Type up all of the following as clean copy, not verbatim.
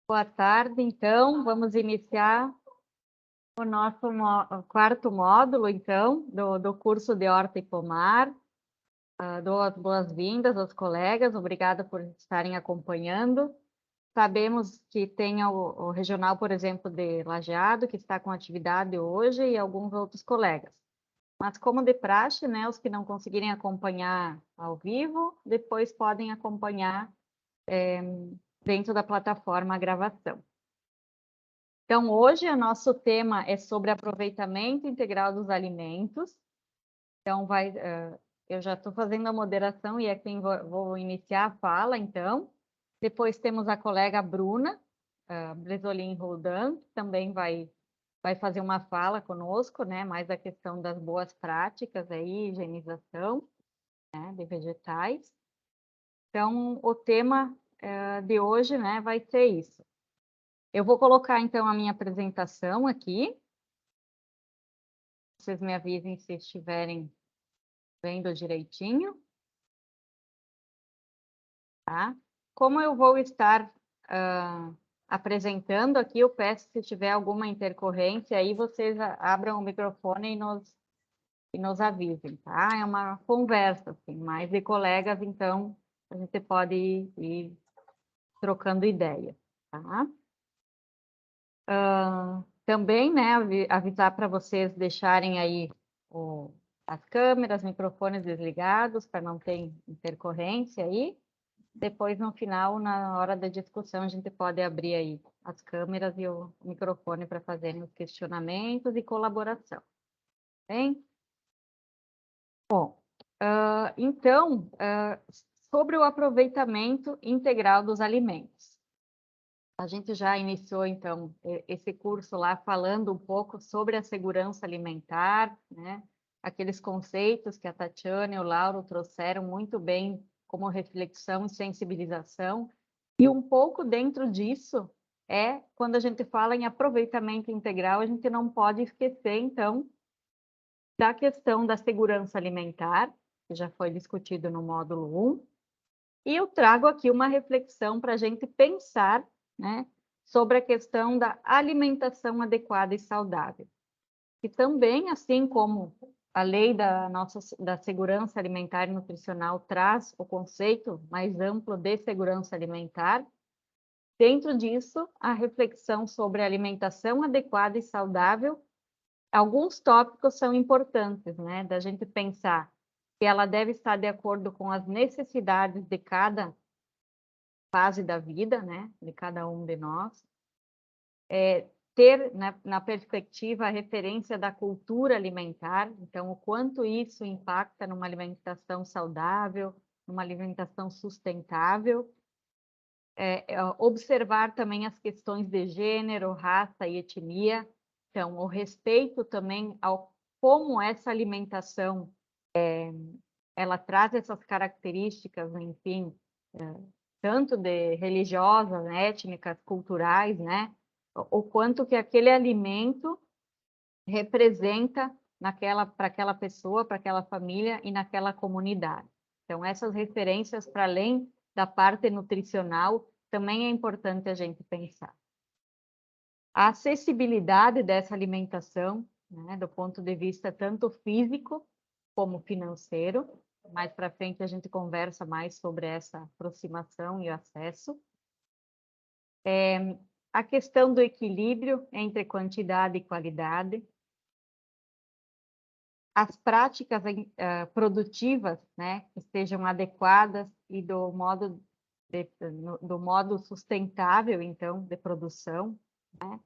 Boa tarde, então, vamos iniciar o nosso quarto módulo, então, do curso de Horta e Pomar. Dou as boas-vindas aos colegas, obrigada por estarem acompanhando. Sabemos que tem o regional, por exemplo, de Lajeado, que está com atividade hoje, e alguns outros colegas. Mas, como de praxe, né, os que não conseguirem acompanhar ao vivo, depois podem acompanhar dentro da plataforma a gravação. Então, hoje o nosso tema é sobre aproveitamento integral dos alimentos. Então, eu já estou fazendo a moderação e é quem vou iniciar a fala, então. Depois temos a colega Bruna Bresolin Roldan, que também vai fazer uma fala conosco, né? Mais a questão das boas práticas aí, higienização, né, de vegetais. Então, o tema de hoje, né, vai ser isso. Eu vou colocar, então, a minha apresentação aqui. Vocês me avisem se estiverem vendo direitinho. Tá? Como eu vou estar apresentando aqui, eu peço se tiver alguma intercorrência, aí vocês abram o microfone e nos avisem, tá? É uma conversa, assim, mais de colegas, então a gente pode ir trocando ideia, tá? Também, né, avisar para vocês deixarem aí as câmeras, microfones desligados, para não ter intercorrência aí. Depois, no final, na hora da discussão, a gente pode abrir aí as câmeras e o microfone para fazerem os questionamentos e colaboração. Bem? Bom, então, sobre o aproveitamento integral dos alimentos. A gente já iniciou, então, esse curso lá falando um pouco sobre a segurança alimentar, né? Aqueles conceitos que a Tatiana e o Lauro trouxeram muito bem como reflexão e sensibilização. E um pouco dentro disso quando a gente fala em aproveitamento integral, a gente não pode esquecer, então, da questão da segurança alimentar, que já foi discutido no módulo 1, e eu trago aqui uma reflexão para a gente pensar, né, sobre a questão da alimentação adequada e saudável. E também, assim como a lei da segurança alimentar e nutricional traz o conceito mais amplo de segurança alimentar, dentro disso, a reflexão sobre a alimentação adequada e saudável, alguns tópicos são importantes, né, da gente pensar que ela deve estar de acordo com as necessidades de cada fase da vida, né, de cada um de nós, ter na perspectiva a referência da cultura alimentar, então o quanto isso impacta numa alimentação saudável, numa alimentação sustentável, observar também as questões de gênero, raça e etnia, então o respeito também ao como essa alimentação ela traz essas características, enfim, tanto de religiosas, étnicas, culturais, né? O quanto que aquele alimento representa para aquela pessoa, para aquela família e naquela comunidade. Então, essas referências, para além da parte nutricional, também é importante a gente pensar. A acessibilidade dessa alimentação, né, do ponto de vista tanto físico como financeiro. Mais para frente a gente conversa mais sobre essa aproximação e acesso. A questão do equilíbrio entre quantidade e qualidade. As práticas produtivas, né, que sejam adequadas e do modo sustentável, então, de produção, né?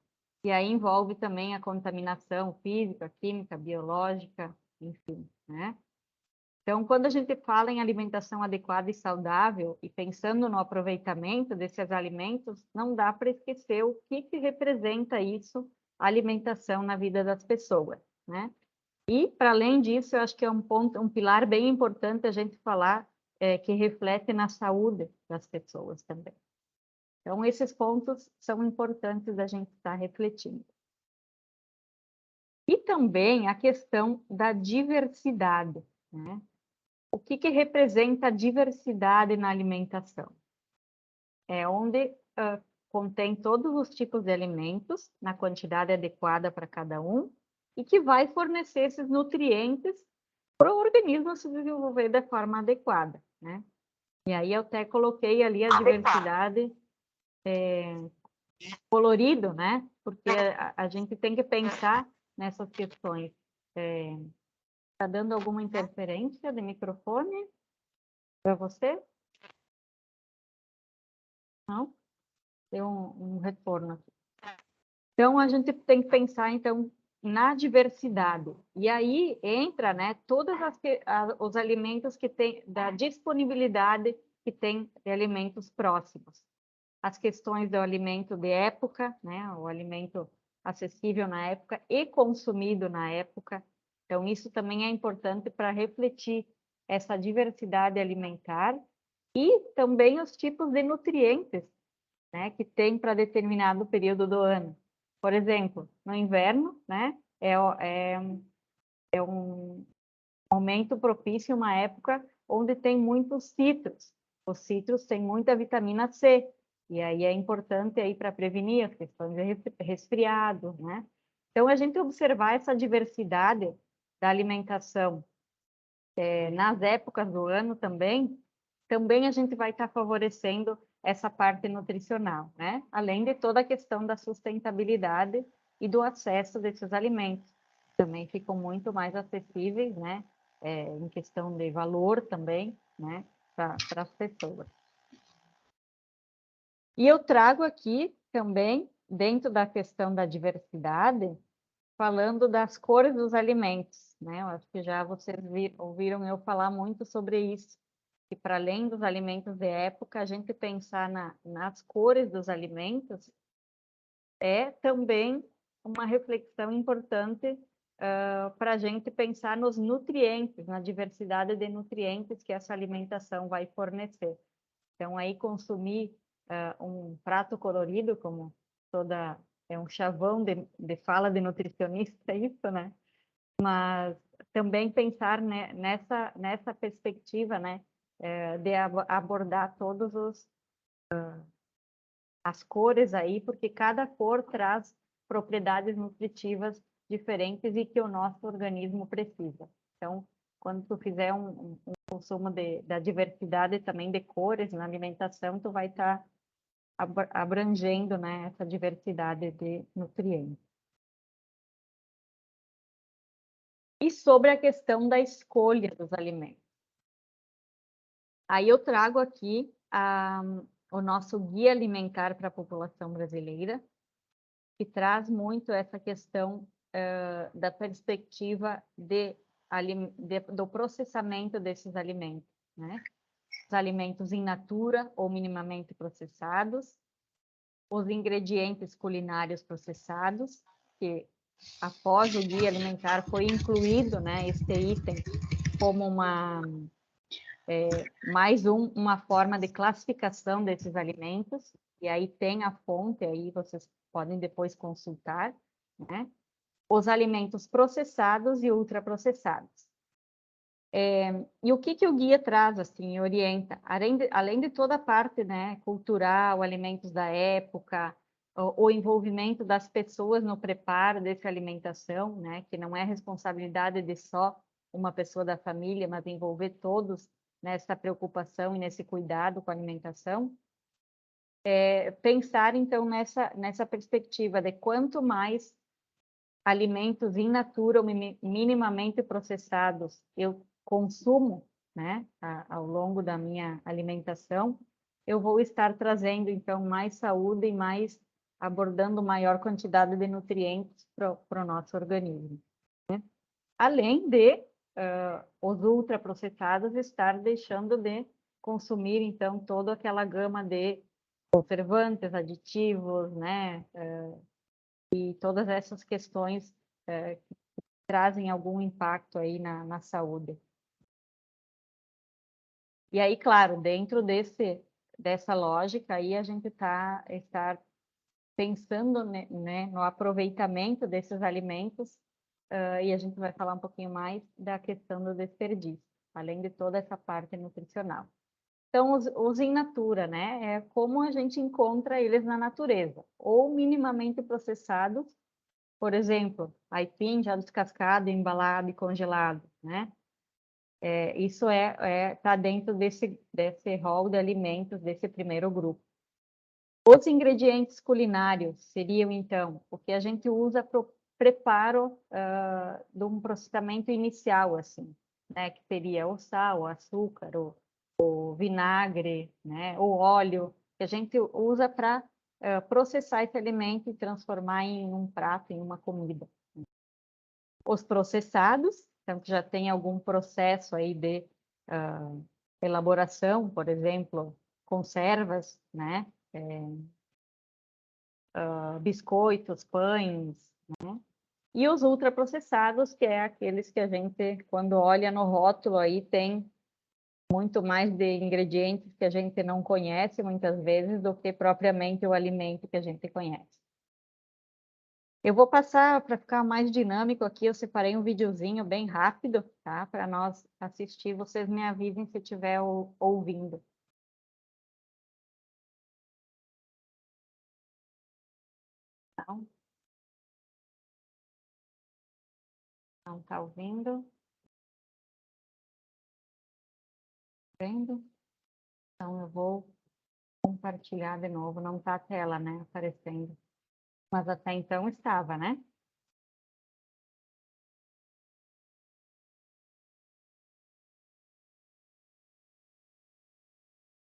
E aí envolve também a contaminação física, química, biológica, enfim, né? Então, quando a gente fala em alimentação adequada e saudável, e pensando no aproveitamento desses alimentos, não dá para esquecer o que representa isso, a alimentação na vida das pessoas, né? E, para além disso, eu acho que é um pilar bem importante a gente falar, que reflete na saúde das pessoas também. Então, esses pontos são importantes a gente estar refletindo. E também a questão da diversidade, né? O que representa a diversidade na alimentação? É onde contém todos os tipos de alimentos, na quantidade adequada para cada um, e que vai fornecer esses nutrientes para o organismo se desenvolver da forma adequada, né? E aí eu até coloquei ali a diversidade colorido, né? Porque a gente tem que pensar nessas questões. Está dando alguma interferência de microfone para você? Não? Deu um retorno aqui. Então, a gente tem que pensar, então, na diversidade. E aí entra, né, todos os alimentos que tem, da disponibilidade que tem de alimentos próximos. As questões do alimento de época, né, o alimento acessível na época e consumido na época. Então, isso também é importante para refletir essa diversidade alimentar e também os tipos de nutrientes, né, que tem para determinado período do ano. Por exemplo, no inverno, né, é um momento propício, uma época onde tem muitos citros. Os citros têm muita vitamina C, e aí é importante aí para prevenir as questões de resfriado, né? Então, a gente observar essa diversidade da alimentação nas épocas do ano também a gente vai estar favorecendo essa parte nutricional, né? Além de toda a questão da sustentabilidade e do acesso desses alimentos. Também ficam muito mais acessíveis, né? Em questão de valor também, né? Para as pessoas. E eu trago aqui também, dentro da questão da diversidade, falando das cores dos alimentos, né? Eu acho que já vocês ouviram eu falar muito sobre isso, que para além dos alimentos de época, a gente pensar nas cores dos alimentos é também uma reflexão importante para a gente pensar nos nutrientes, na diversidade de nutrientes que essa alimentação vai fornecer. Então, aí consumir um prato colorido, como toda é um chavão de fala de nutricionista, é isso, né? Mas também pensar, né, nessa perspectiva, né, de abordar todos as cores aí, porque cada cor traz propriedades nutritivas diferentes e que o nosso organismo precisa. Então, quando tu fizer um consumo da diversidade também de cores na alimentação, tu vai estar abrangendo, né, essa diversidade de nutrientes. E sobre a questão da escolha dos alimentos. Aí eu trago aqui o nosso guia alimentar para a população brasileira, que traz muito essa questão da perspectiva do processamento desses alimentos, né? Os alimentos in natura ou minimamente processados, os ingredientes culinários processados, que após o guia alimentar foi incluído, né, este item como uma forma de classificação desses alimentos, e aí tem a fonte, aí vocês podem depois consultar, né? Os alimentos processados e ultraprocessados. E o que o guia traz, assim, orienta? Além de toda a parte, né, cultural, alimentos da época, o envolvimento das pessoas no preparo dessa alimentação, né, que não é responsabilidade de só uma pessoa da família, mas envolver todos nessa preocupação e nesse cuidado com a alimentação. Pensar, então, nessa perspectiva de quanto mais alimentos in natura ou minimamente processados eu consumo, né, ao longo da minha alimentação, eu vou estar trazendo, então, mais saúde e mais abordando maior quantidade de nutrientes para o nosso organismo, né? Além de os ultraprocessados estar deixando de consumir, então, toda aquela gama de conservantes, aditivos, né, e todas essas questões que trazem algum impacto aí na saúde. E aí, claro, dentro dessa lógica aí, a gente está pensando, né, no aproveitamento desses alimentos, e a gente vai falar um pouquinho mais da questão do desperdício, além de toda essa parte nutricional. Então, os in natura, né? É como a gente encontra eles na natureza, ou minimamente processados, por exemplo, aipim já descascado, embalado e congelado, né? Isso tá dentro desse rol de alimentos desse primeiro grupo. Os ingredientes culinários seriam, então, o que a gente usa para o preparo de um processamento inicial, assim, né? Que seria o sal, o açúcar, o vinagre, né? O óleo, que a gente usa para processar esse alimento e transformar em um prato, em uma comida. Os processados, então, que já tem algum processo aí de elaboração, por exemplo, conservas, né? Biscoitos, pães, né? E os ultraprocessados, que é aqueles que a gente, quando olha no rótulo aí, tem muito mais de ingredientes que a gente não conhece muitas vezes do que propriamente o alimento que a gente conhece. Eu vou passar para ficar mais dinâmico aqui, eu separei um videozinho bem rápido, tá? Para nós assistir, vocês me avisem se estiver ouvindo. Não está ouvindo? Vendo? Então eu vou compartilhar de novo, não está a tela, né, aparecendo. Mas até então estava, né?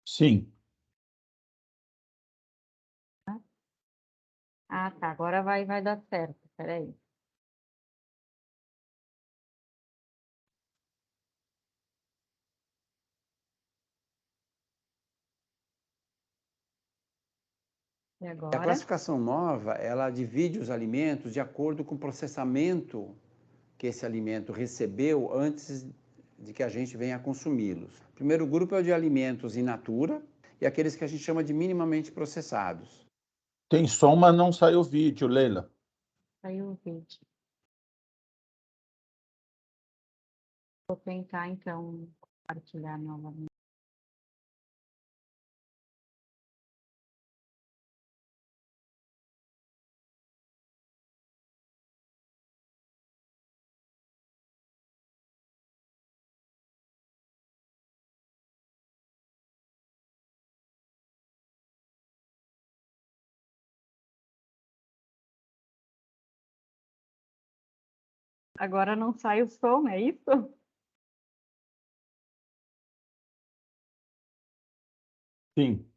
Sim. Ah, tá, agora vai dar certo, peraí. E A agora? classificação nova, ela divide os alimentos de acordo com o processamento que esse alimento recebeu antes de que a gente venha a consumi-los. O primeiro grupo é o de alimentos in natura e aqueles que a gente chama de minimamente processados. Tem som, mas não saiu vídeo, Leila. Saiu o vídeo. Vou tentar, então, compartilhar novamente. Agora não sai o som, é isso? Sim.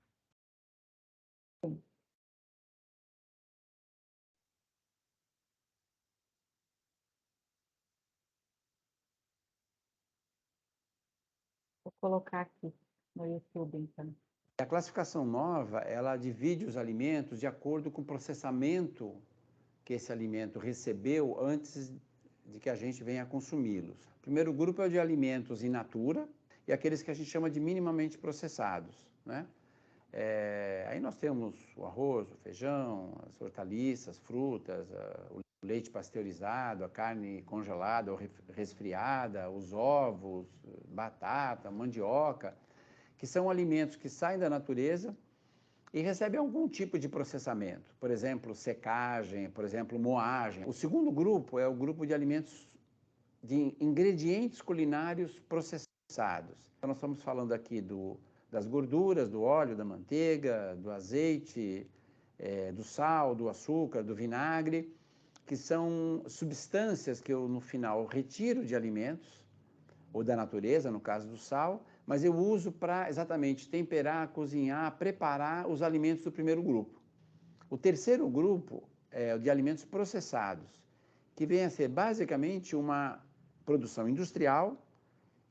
Vou colocar aqui no YouTube, então. A classificação nova, ela divide os alimentos de acordo com o processamento que esse alimento recebeu antes de que a gente venha a consumi-los. O primeiro grupo é o de alimentos in natura e aqueles que a gente chama de minimamente processados, né? Aí nós temos o arroz, o feijão, as hortaliças, frutas, o leite pasteurizado, a carne congelada ou resfriada, os ovos, batata, mandioca, que são alimentos que saem da natureza e recebem algum tipo de processamento, por exemplo, secagem, por exemplo, moagem. O segundo grupo é o grupo de alimentos de ingredientes culinários processados. Então, nós estamos falando aqui das gorduras, do óleo, da manteiga, do azeite, do sal, do açúcar, do vinagre, que são substâncias que eu, no final, retiro de alimentos, ou da natureza, no caso do sal, mas eu uso para exatamente temperar, cozinhar, preparar os alimentos do primeiro grupo. O terceiro grupo é o de alimentos processados, que vem a ser basicamente uma produção industrial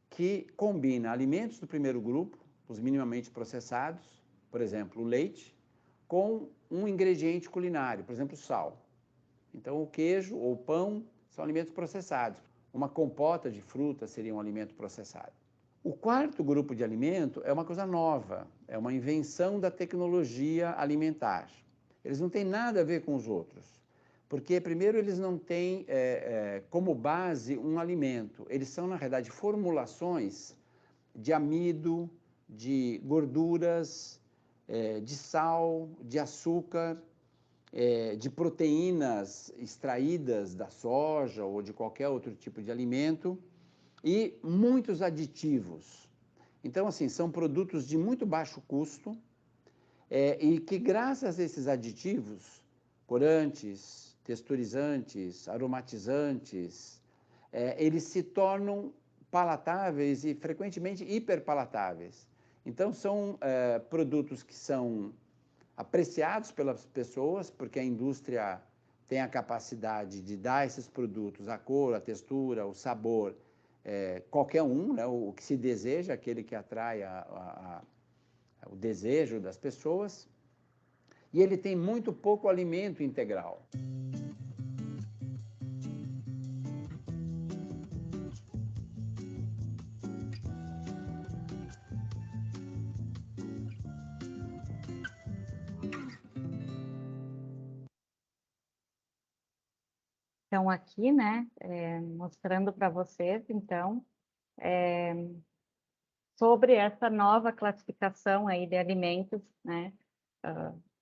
que combina alimentos do primeiro grupo, os minimamente processados, por exemplo, o leite, com um ingrediente culinário, por exemplo, o sal. Então, o queijo ou o pão são alimentos processados. Uma compota de fruta seria um alimento processado. O quarto grupo de alimento é uma coisa nova, é uma invenção da tecnologia alimentar. Eles não têm nada a ver com os outros, porque, primeiro, eles não têm como base um alimento. Eles são, na realidade, formulações de amido, de gorduras, de sal, de açúcar, de proteínas extraídas da soja ou de qualquer outro tipo de alimento e muitos aditivos. Então, assim, são produtos de muito baixo custo e que, graças a esses aditivos, corantes, texturizantes, aromatizantes, eles se tornam palatáveis e frequentemente hiperpalatáveis. Então, são produtos que são apreciados pelas pessoas, porque a indústria tem a capacidade de dar esses produtos, a cor, a textura, o sabor, qualquer um, né, o que se deseja, aquele que atrai o desejo das pessoas, e ele tem muito pouco alimento integral. Então, aqui, né, mostrando para vocês, então, sobre essa nova classificação aí de alimentos, né,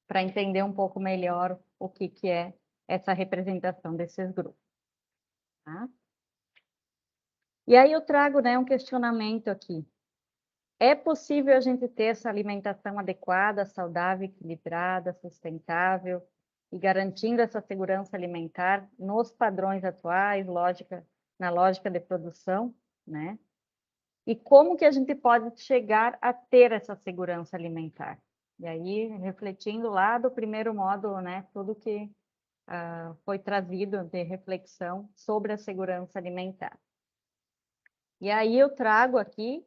para entender um pouco melhor o que é essa representação desses grupos. Tá? E aí eu trago, né, um questionamento aqui. É possível a gente ter essa alimentação adequada, saudável, equilibrada, sustentável e garantindo essa segurança alimentar nos padrões atuais, na lógica de produção, né? E como que a gente pode chegar a ter essa segurança alimentar? E aí, refletindo lá do primeiro módulo, né, tudo que foi trazido de reflexão sobre a segurança alimentar. E aí eu trago aqui,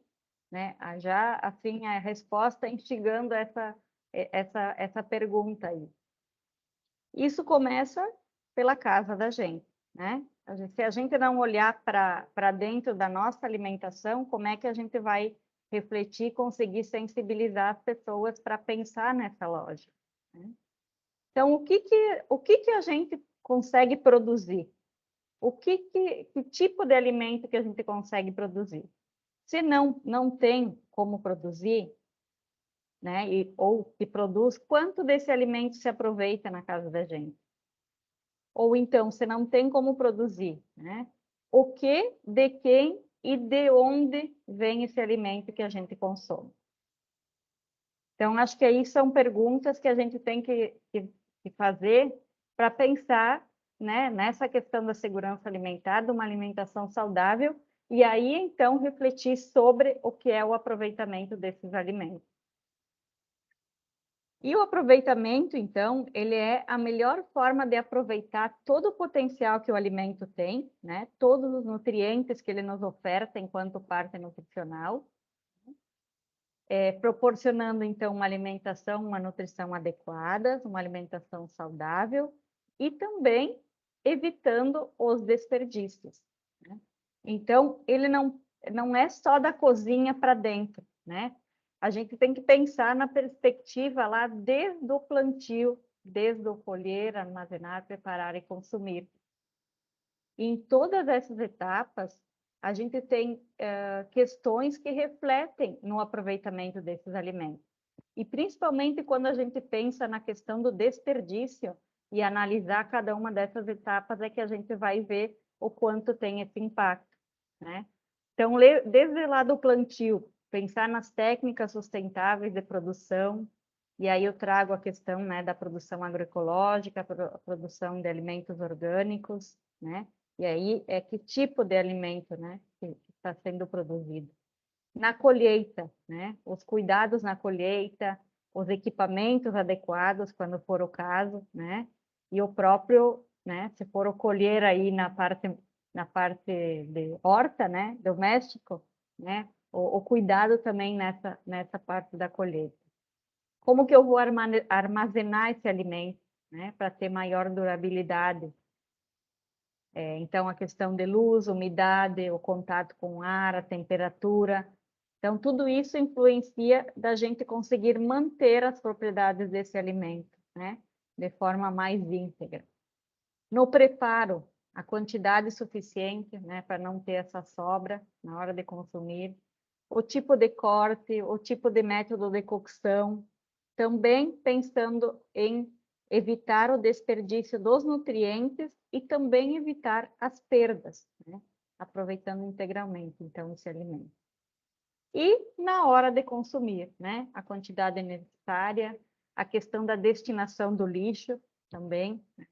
né, já assim a resposta instigando essa pergunta aí. Isso começa pela casa da gente, né? Se a gente não olhar para dentro da nossa alimentação, como é que a gente vai refletir, conseguir sensibilizar as pessoas para pensar nessa lógica, né? Então, o que a gente consegue produzir? Que tipo de alimento que a gente consegue produzir? Se não tem como produzir, né, ou que produz, quanto desse alimento se aproveita na casa da gente? Ou então, se não tem como produzir, né, o que, de quem e de onde vem esse alimento que a gente consome? Então, acho que aí são perguntas que a gente tem que fazer para pensar, né, nessa questão da segurança alimentar, de uma alimentação saudável, e aí, então, refletir sobre o que é o aproveitamento desses alimentos. E o aproveitamento, então, ele é a melhor forma de aproveitar todo o potencial que o alimento tem, né? Todos os nutrientes que ele nos oferta enquanto parte nutricional, proporcionando, então, uma alimentação, uma nutrição adequada, uma alimentação saudável e também evitando os desperdícios, né? Então, ele não é só da cozinha para dentro, né? A gente tem que pensar na perspectiva lá desde o plantio, desde o colher, armazenar, preparar e consumir. E em todas essas etapas, a gente tem questões que refletem no aproveitamento desses alimentos. E principalmente quando a gente pensa na questão do desperdício e analisar cada uma dessas etapas, é que a gente vai ver o quanto tem esse impacto, né? Então, desde lá do plantio, pensar nas técnicas sustentáveis de produção, e aí eu trago a questão, né, da produção agroecológica, a produção de alimentos orgânicos, né? E aí que tipo de alimento, né, que está sendo produzido. Na colheita, né? Os cuidados na colheita, os equipamentos adequados, quando for o caso, né? E o próprio, né, se for o colher aí na parte de horta, né, doméstico, né, o cuidado também nessa parte da colheita. Como que eu vou armazenar esse alimento, né, para ter maior durabilidade? Então, a questão de luz, umidade, o contato com o ar, a temperatura. Então, tudo isso influencia da gente conseguir manter as propriedades desse alimento, né, de forma mais íntegra. No preparo, a quantidade suficiente, né, para não ter essa sobra na hora de consumir. o tipo de corte, o tipo de método de cocção, também pensando em evitar o desperdício dos nutrientes e também evitar as perdas, né? Aproveitando integralmente, então, esse alimento. E na hora de consumir, né? A quantidade necessária, a questão da destinação do lixo também, né?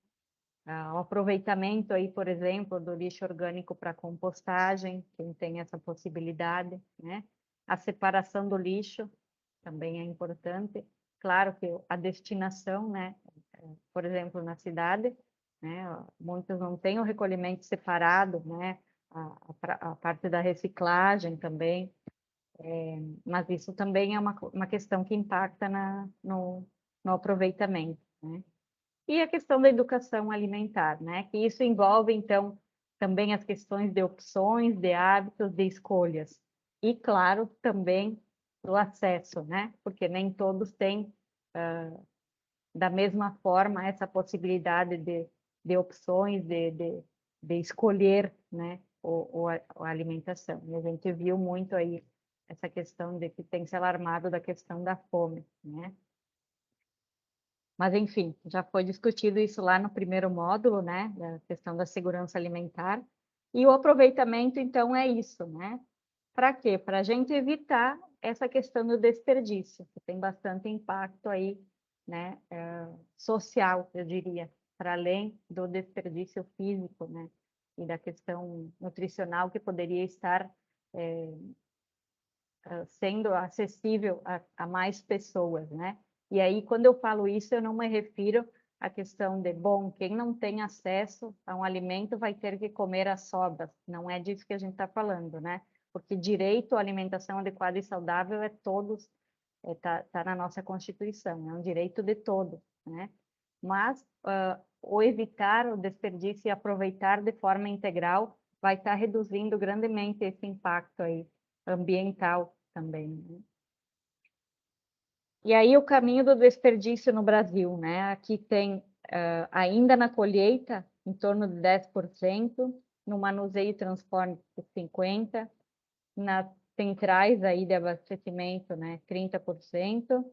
O aproveitamento aí, por exemplo, do lixo orgânico para compostagem, quem tem essa possibilidade, né? A separação do lixo também é importante. Claro que a destinação, né? Por exemplo, na cidade, né? Muitos não têm o recolhimento separado, né? A parte da reciclagem também, mas isso também é uma questão que impacta no aproveitamento, né? E a questão da educação alimentar, né? Que isso envolve, então, também as questões de opções, de hábitos, de escolhas. E, claro, também do acesso, né? Porque nem todos têm, da mesma forma, essa possibilidade de opções, de escolher, né? A alimentação. E a gente viu muito aí essa questão de que tem se alarmado da questão da fome, né? Mas, enfim, já foi discutido isso lá no primeiro módulo, né, da questão da segurança alimentar. E o aproveitamento, então, é isso, né? Para quê? Para a gente evitar essa questão do desperdício, que tem bastante impacto aí, né, social, eu diria, para além do desperdício físico, né, e da questão nutricional que poderia estar sendo acessível a mais pessoas, né? E aí, quando eu falo isso, eu não me refiro à questão de, bom, quem não tem acesso a um alimento vai ter que comer as sobras. Não é disso que a gente está falando, né? Porque direito à alimentação adequada e saudável é todos, tá na nossa Constituição, é um direito de todos, né? Mas o evitar o desperdício e aproveitar de forma integral vai estar reduzindo grandemente esse impacto aí ambiental também, né? E aí o caminho do desperdício no Brasil, né? Aqui tem ainda na colheita em torno de 10%, no manuseio e transporte 50%, nas centrais aí de abastecimento, né, 30%,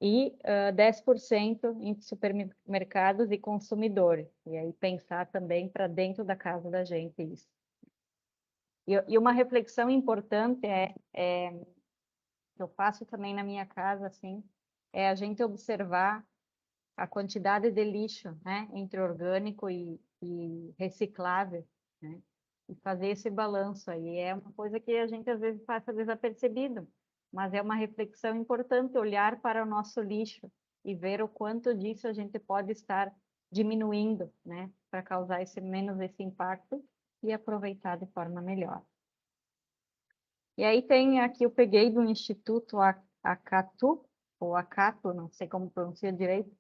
e 10% em supermercados e consumidores. E aí pensar também para dentro da casa da gente isso. E uma reflexão importante que eu faço também na minha casa, assim, é a gente observar a quantidade de lixo, né, entre orgânico e reciclável, né, e fazer esse balanço aí. É uma coisa que a gente às vezes passa desapercebido, mas é uma reflexão importante olhar para o nosso lixo e ver o quanto disso a gente pode estar diminuindo, né, para causar menos esse impacto e aproveitar de forma melhor. E aí tem aqui, eu peguei do Instituto Acatu, ou Acato, não sei como pronuncia direito.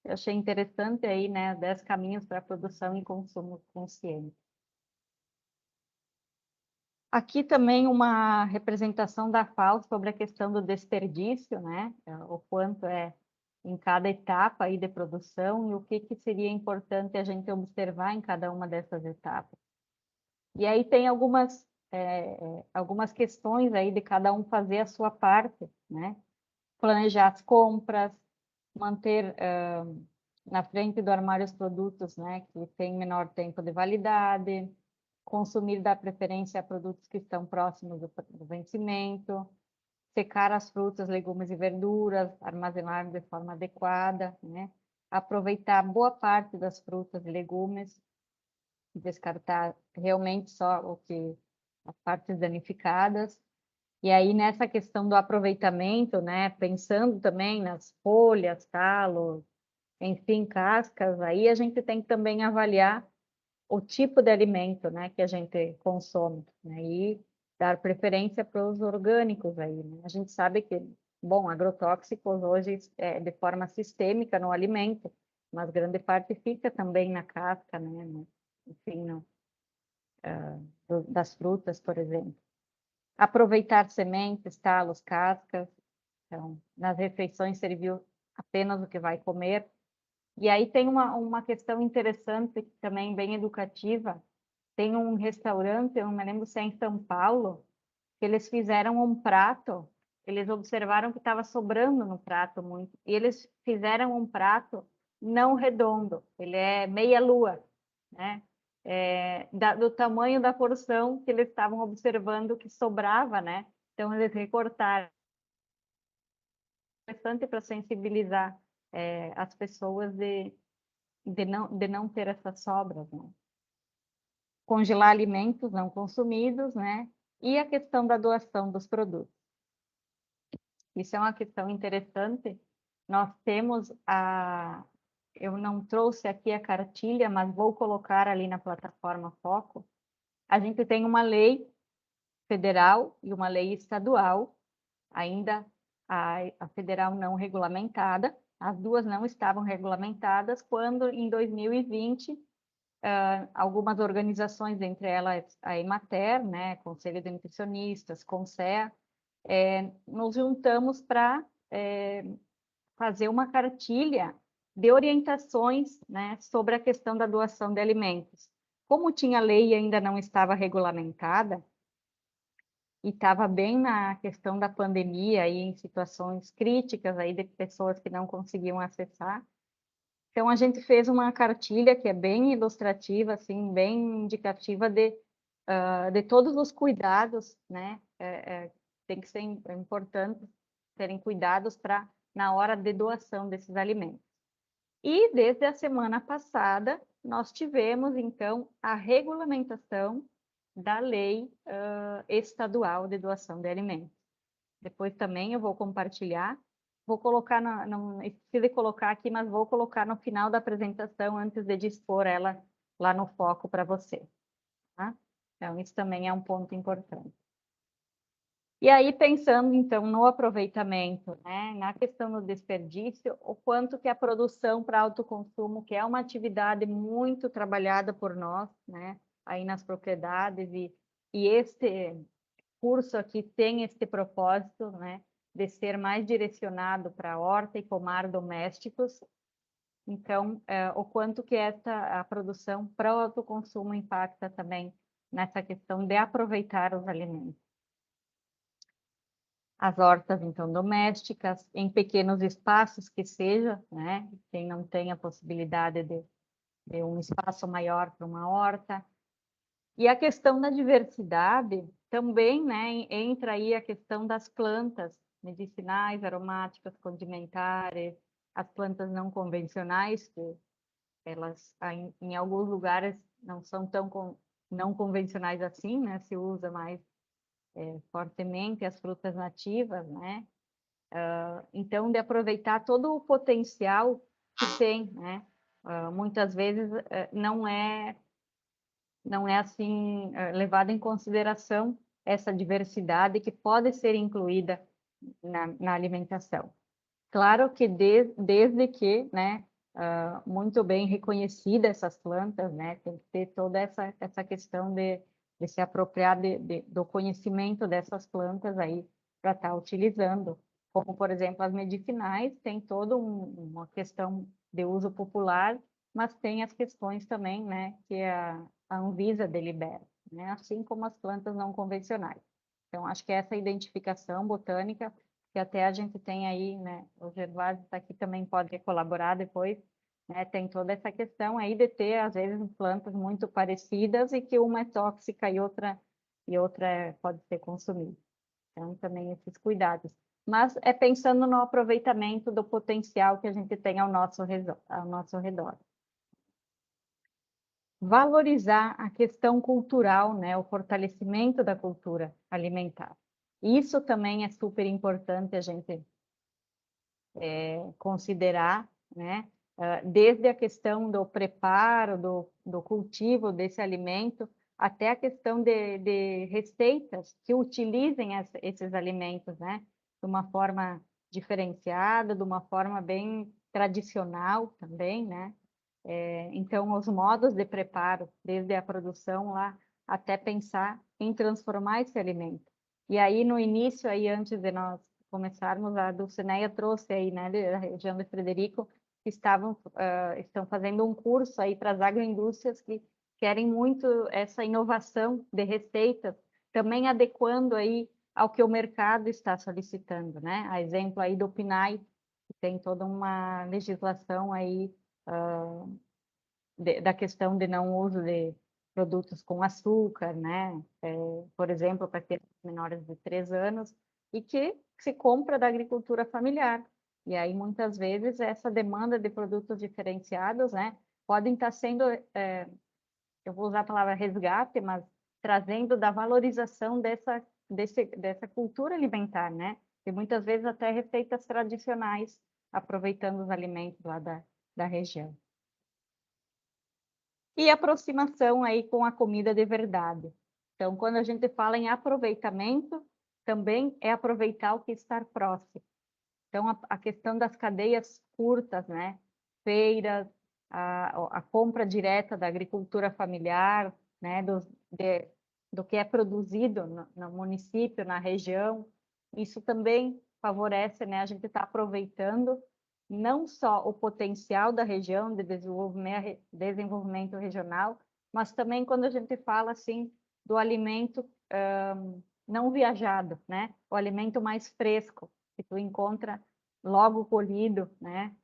Eu achei interessante aí, né, 10 caminhos para a produção e consumo consciente. Aqui também uma representação da FAO sobre a questão do desperdício, né, o quanto é em cada etapa aí de produção e o que seria importante a gente observar em cada uma dessas etapas. E aí tem algumas questões aí de cada um fazer a sua parte, né? Planejar as compras, manter na frente do armário os produtos, né, que têm menor tempo de validade, consumir dar preferência a produtos que estão próximos do vencimento, secar as frutas, legumes e verduras, armazenar de forma adequada, né? Aproveitar boa parte das frutas e legumes, descartar realmente só as partes danificadas. E aí, nessa questão do aproveitamento, né, pensando também nas folhas, talos, enfim, cascas, aí a gente tem que também avaliar o tipo de alimento, né, que a gente consome, né, e dar preferência para os orgânicos aí, né? A gente sabe que, bom, agrotóxicos hoje é de forma sistêmica no alimento, mas grande parte fica também na casca, né, enfim, das frutas, por exemplo. Aproveitar sementes, talos, cascas. Então, nas refeições serviu apenas o que vai comer. E aí tem uma questão interessante, também bem educativa. Tem um restaurante, eu não me lembro se é em São Paulo, que eles fizeram um prato, eles observaram que estava sobrando no prato muito, e eles fizeram um prato não redondo, ele é meia lua, né? Do tamanho da porção que eles estavam observando que sobrava, né? Então, eles recortaram bastante para sensibilizar as pessoas de não ter essas sobras, né? Congelar alimentos não consumidos, né? E a questão da doação dos produtos. Isso é uma questão interessante. Nós temos eu não trouxe aqui a cartilha, mas vou colocar ali na plataforma Foco. A gente tem uma lei federal e uma lei estadual, ainda a federal não regulamentada, as duas não estavam regulamentadas quando, em 2020, algumas organizações, entre elas a Emater, né, Conselho de Nutricionistas, CONSEA, nos juntamos para fazer uma cartilha de orientações, né, sobre a questão da doação de alimentos. Como tinha lei e ainda não estava regulamentada, e estava bem na questão da pandemia, aí, em situações críticas aí de pessoas que não conseguiam acessar, então a gente fez uma cartilha que é bem ilustrativa, assim, bem indicativa de todos os cuidados, né? Tem que ser importante terem cuidados na hora de doação desses alimentos. E desde a semana passada, nós tivemos, então, a regulamentação da lei estadual de doação de alimentos. Depois também eu vou compartilhar, vou colocar, não esqueci de colocar aqui, mas vou colocar no final da apresentação, antes de dispor ela lá no Foco para você. Tá? Então, isso também é um ponto importante. E aí, pensando, então, no aproveitamento, né, na questão do desperdício, o quanto que a produção para autoconsumo, que é uma atividade muito trabalhada por nós, né, aí nas propriedades, e este curso aqui tem esse propósito, né, de ser mais direcionado para horta e pomar domésticos. Então, o quanto que a produção para o autoconsumo impacta também nessa questão de aproveitar os alimentos. As hortas, então, domésticas, em pequenos espaços que seja, né? Quem não tem a possibilidade de um espaço maior para uma horta. E a questão da diversidade também, né? Entra aí a questão das plantas medicinais, aromáticas, condimentares, as plantas não convencionais, que elas, em alguns lugares, não são tão não convencionais assim, né? Se usa mais fortemente as frutas nativas, né? Então, de aproveitar todo o potencial que tem, né? Muitas vezes não é assim levado em consideração essa diversidade que pode ser incluída na alimentação. Claro que desde que, né? Muito bem reconhecida essas plantas, né? Tem que ter toda essa questão de se apropriar do conhecimento dessas plantas aí para estar utilizando. Como, por exemplo, as medicinais, tem toda uma questão de uso popular, mas tem as questões também, né? Que a Anvisa delibera, né? Assim como as plantas não convencionais. Então, acho que essa identificação botânica, que até a gente tem aí, né? O Gervásio está aqui, também pode colaborar depois, né? Tem toda essa questão aí de ter, às vezes, plantas muito parecidas e que uma é tóxica e outra pode ser consumida. Então, também esses cuidados. Mas é pensando no aproveitamento do potencial que a gente tem ao nosso redor. Valorizar a questão cultural, né? O fortalecimento da cultura alimentar. Isso também é super importante a gente considerar, né? Desde a questão do preparo, do cultivo desse alimento, até a questão de receitas que utilizem esses alimentos, né? De uma forma diferenciada, de uma forma bem tradicional também, né? Então, os modos de preparo, desde a produção lá, até pensar em transformar esse alimento. E aí, no início, aí, antes de nós começarmos, a Dulcineia trouxe aí, né, da região de Frederico, que estão fazendo um curso aí para as agroindústrias que querem muito essa inovação de receitas também adequando aí ao que o mercado está solicitando, né? A exemplo aí do PNAE, que tem toda uma legislação aí da questão de não uso de produtos com açúcar, né? Por exemplo, para crianças menores de 3 anos, e que se compra da agricultura familiar. E aí, muitas vezes, essa demanda de produtos diferenciados, né, podem estar sendo, eu vou usar a palavra resgate, mas trazendo da valorização dessa cultura alimentar, né? E muitas vezes até receitas tradicionais, aproveitando os alimentos lá da região. E aproximação aí com a comida de verdade. Então, quando a gente fala em aproveitamento, também é aproveitar o que está próximo. Então, a questão das cadeias curtas, né? Feiras, a compra direta da agricultura familiar, né? Do que é produzido no município, na região, isso também favorece, né? A gente está aproveitando não só o potencial da região de desenvolvimento regional, mas também quando a gente fala assim do alimento não viajado, né? O alimento mais fresco que tu encontra logo colhido, né?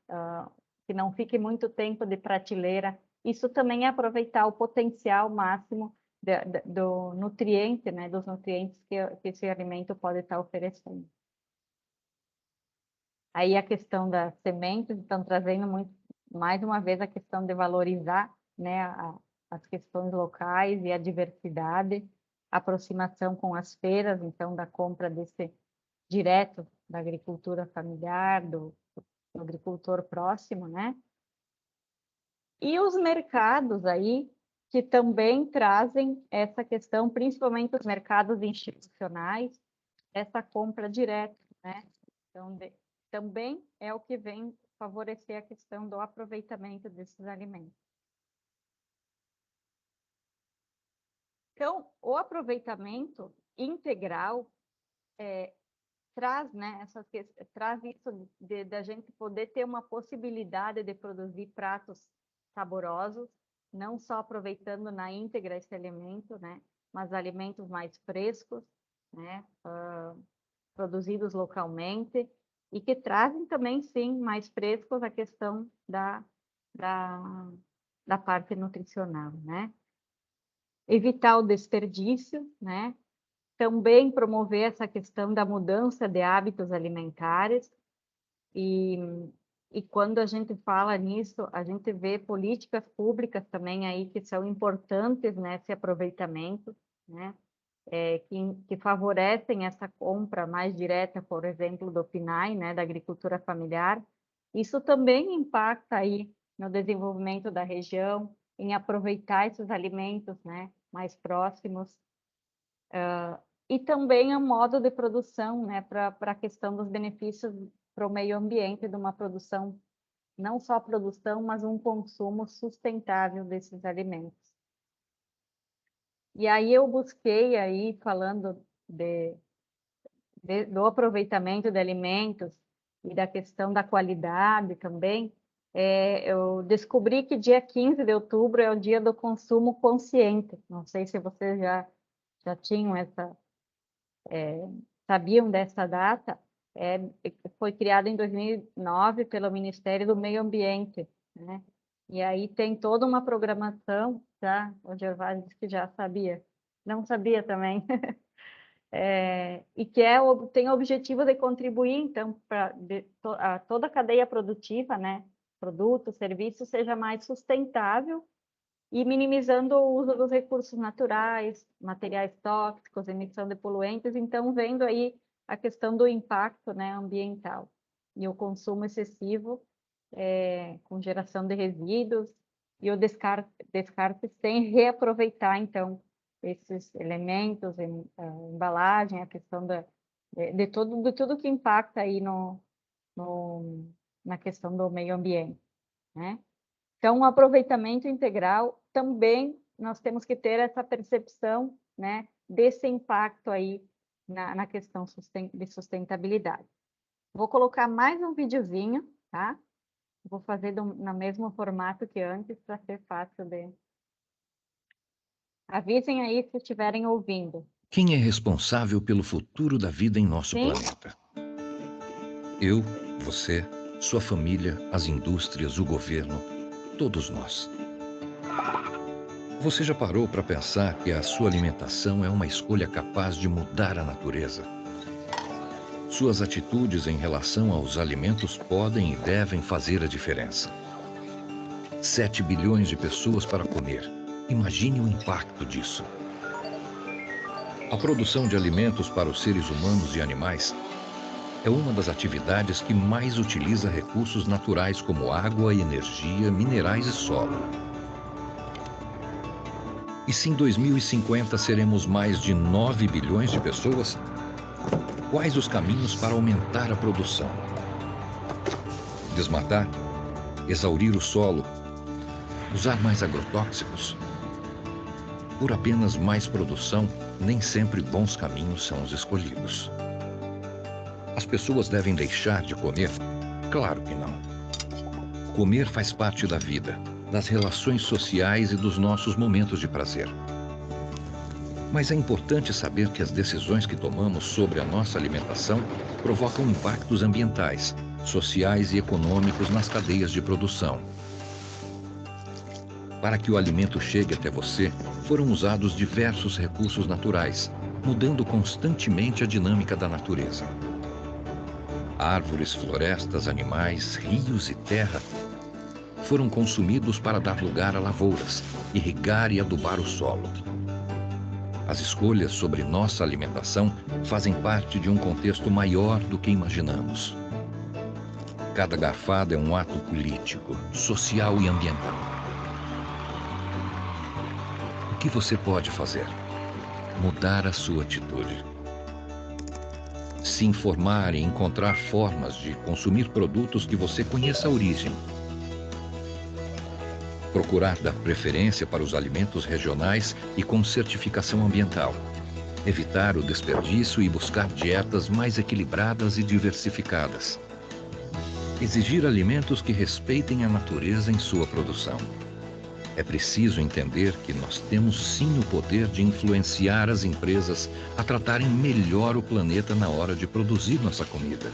Que não fique muito tempo de prateleira. Isso também é aproveitar o potencial máximo do nutriente, né? Dos nutrientes que esse alimento pode estar oferecendo. Aí a questão das sementes, estão trazendo muito, mais uma vez, a questão de valorizar, né, as questões locais e a diversidade, aproximação com as feiras, então, da compra desse direto da agricultura familiar, do agricultor próximo, né? E os mercados aí, que também trazem essa questão, principalmente os mercados institucionais, essa compra direta, né? Então, também é o que vem favorecer a questão do aproveitamento desses alimentos. Então, o aproveitamento integral traz, né, traz isso da gente poder ter uma possibilidade de produzir pratos saborosos, não só aproveitando na íntegra esse alimento, né, mas alimentos mais frescos, né, produzidos localmente, e que trazem também, sim, mais frescos a questão da parte nutricional, né? Evitar o desperdício, né? Também promover essa questão da mudança de hábitos alimentares, e quando a gente fala nisso, a gente vê políticas públicas também aí que são importantes nesse aproveitamento, né? Que favorecem essa compra mais direta, por exemplo, do PNAE, né, da agricultura familiar. Isso também impacta aí no desenvolvimento da região, em aproveitar esses alimentos, né, mais próximos, e também o modo de produção, né, para a questão dos benefícios para o meio ambiente, de uma produção, não só produção, mas um consumo sustentável desses alimentos. E aí eu busquei aí, falando do aproveitamento de alimentos e da questão da qualidade também, eu descobri que dia 15 de outubro é o dia do consumo consciente. Não sei se vocês já tinham sabiam dessa data. Foi criada em 2009 pelo Ministério do Meio Ambiente, né? E aí tem toda uma programação, tá? O Gervásio disse que já sabia. Não sabia também. E que tem o objetivo de contribuir, então, para toda a cadeia produtiva, né? Produto, serviço, seja mais sustentável e minimizando o uso dos recursos naturais, materiais tóxicos, emissão de poluentes. Então, vendo aí a questão do impacto, né, ambiental e o consumo excessivo, com geração de resíduos e o descarte sem reaproveitar, então, esses elementos, a embalagem, a questão de tudo que impacta aí na questão do meio ambiente, né? Então, o aproveitamento integral também nós temos que ter essa percepção, né, desse impacto aí na questão de sustentabilidade. Vou colocar mais um videozinho, tá? Vou fazer no mesmo formato que antes, para ser fácil de... Avisem aí se estiverem ouvindo. Quem é responsável pelo futuro da vida em nosso Sim. planeta? Eu, você, sua família, as indústrias, o governo, todos nós. Você já parou para pensar que a sua alimentação é uma escolha capaz de mudar a natureza? Suas atitudes em relação aos alimentos podem e devem fazer a diferença. 7 bilhões de pessoas para comer. Imagine o impacto disso. A produção de alimentos para os seres humanos e animais é uma das atividades que mais utiliza recursos naturais como água, energia, minerais e solo. E se em 2050 seremos mais de 9 bilhões de pessoas, quais os caminhos para aumentar a produção? Desmatar? Exaurir o solo? Usar mais agrotóxicos? Por apenas mais produção, nem sempre bons caminhos são os escolhidos. As pessoas devem deixar de comer? Claro que não. Comer faz parte da vida, das relações sociais e dos nossos momentos de prazer. Mas é importante saber que as decisões que tomamos sobre a nossa alimentação provocam impactos ambientais, sociais e econômicos nas cadeias de produção. Para que o alimento chegue até você, foram usados diversos recursos naturais, mudando constantemente a dinâmica da natureza. Árvores, florestas, animais, rios e terra foram consumidos para dar lugar a lavouras, irrigar e adubar o solo. As escolhas sobre nossa alimentação fazem parte de um contexto maior do que imaginamos. Cada garfada é um ato político, social e ambiental. O que você pode fazer? Mudar a sua atitude. Se informar e encontrar formas de consumir produtos que você conheça a origem. Procurar dar preferência para os alimentos regionais e com certificação ambiental. Evitar o desperdício e buscar dietas mais equilibradas e diversificadas. Exigir alimentos que respeitem a natureza em sua produção. É preciso entender que nós temos sim o poder de influenciar as empresas a tratarem melhor o planeta na hora de produzir nossa comida.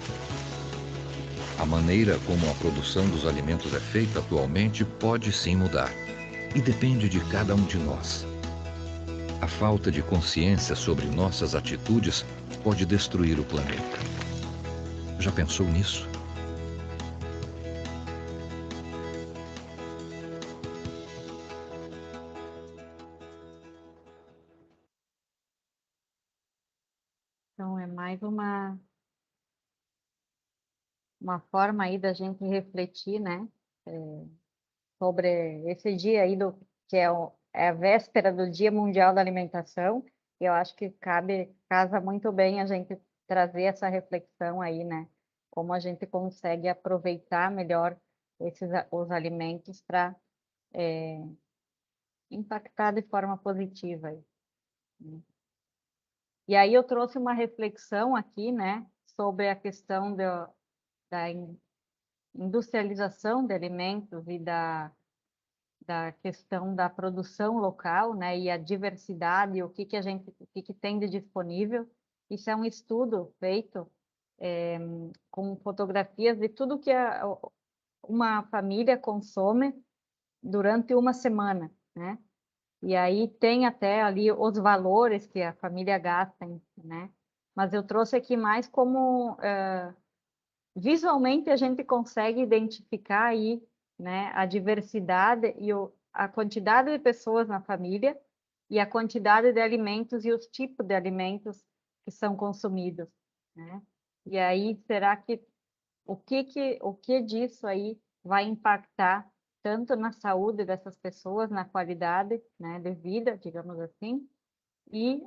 A maneira como a produção dos alimentos é feita atualmente pode sim mudar, e depende de cada um de nós. A falta de consciência sobre nossas atitudes pode destruir o planeta. Já pensou nisso? Então, é mais uma forma aí da gente refletir, né? Sobre esse dia aí, que é a véspera do Dia Mundial da Alimentação. Eu acho que casa muito bem a gente trazer essa reflexão aí, né? Como a gente consegue aproveitar melhor os alimentos para impactar de forma positiva aí, né? E aí eu trouxe uma reflexão aqui, né, sobre a questão da industrialização de alimentos e da questão da produção local, né, e a diversidade, o que que tem de disponível. Isso é um estudo feito com fotografias de tudo que uma família consome durante uma semana, né? E aí tem até ali os valores que a família gasta, né? Mas eu trouxe aqui mais como visualmente a gente consegue identificar aí, né, a diversidade e a quantidade de pessoas na família e a quantidade de alimentos e os tipos de alimentos que são consumidos, né? E aí, será que o que disso aí vai impactar tanto na saúde dessas pessoas, na qualidade, né, de vida, digamos assim, e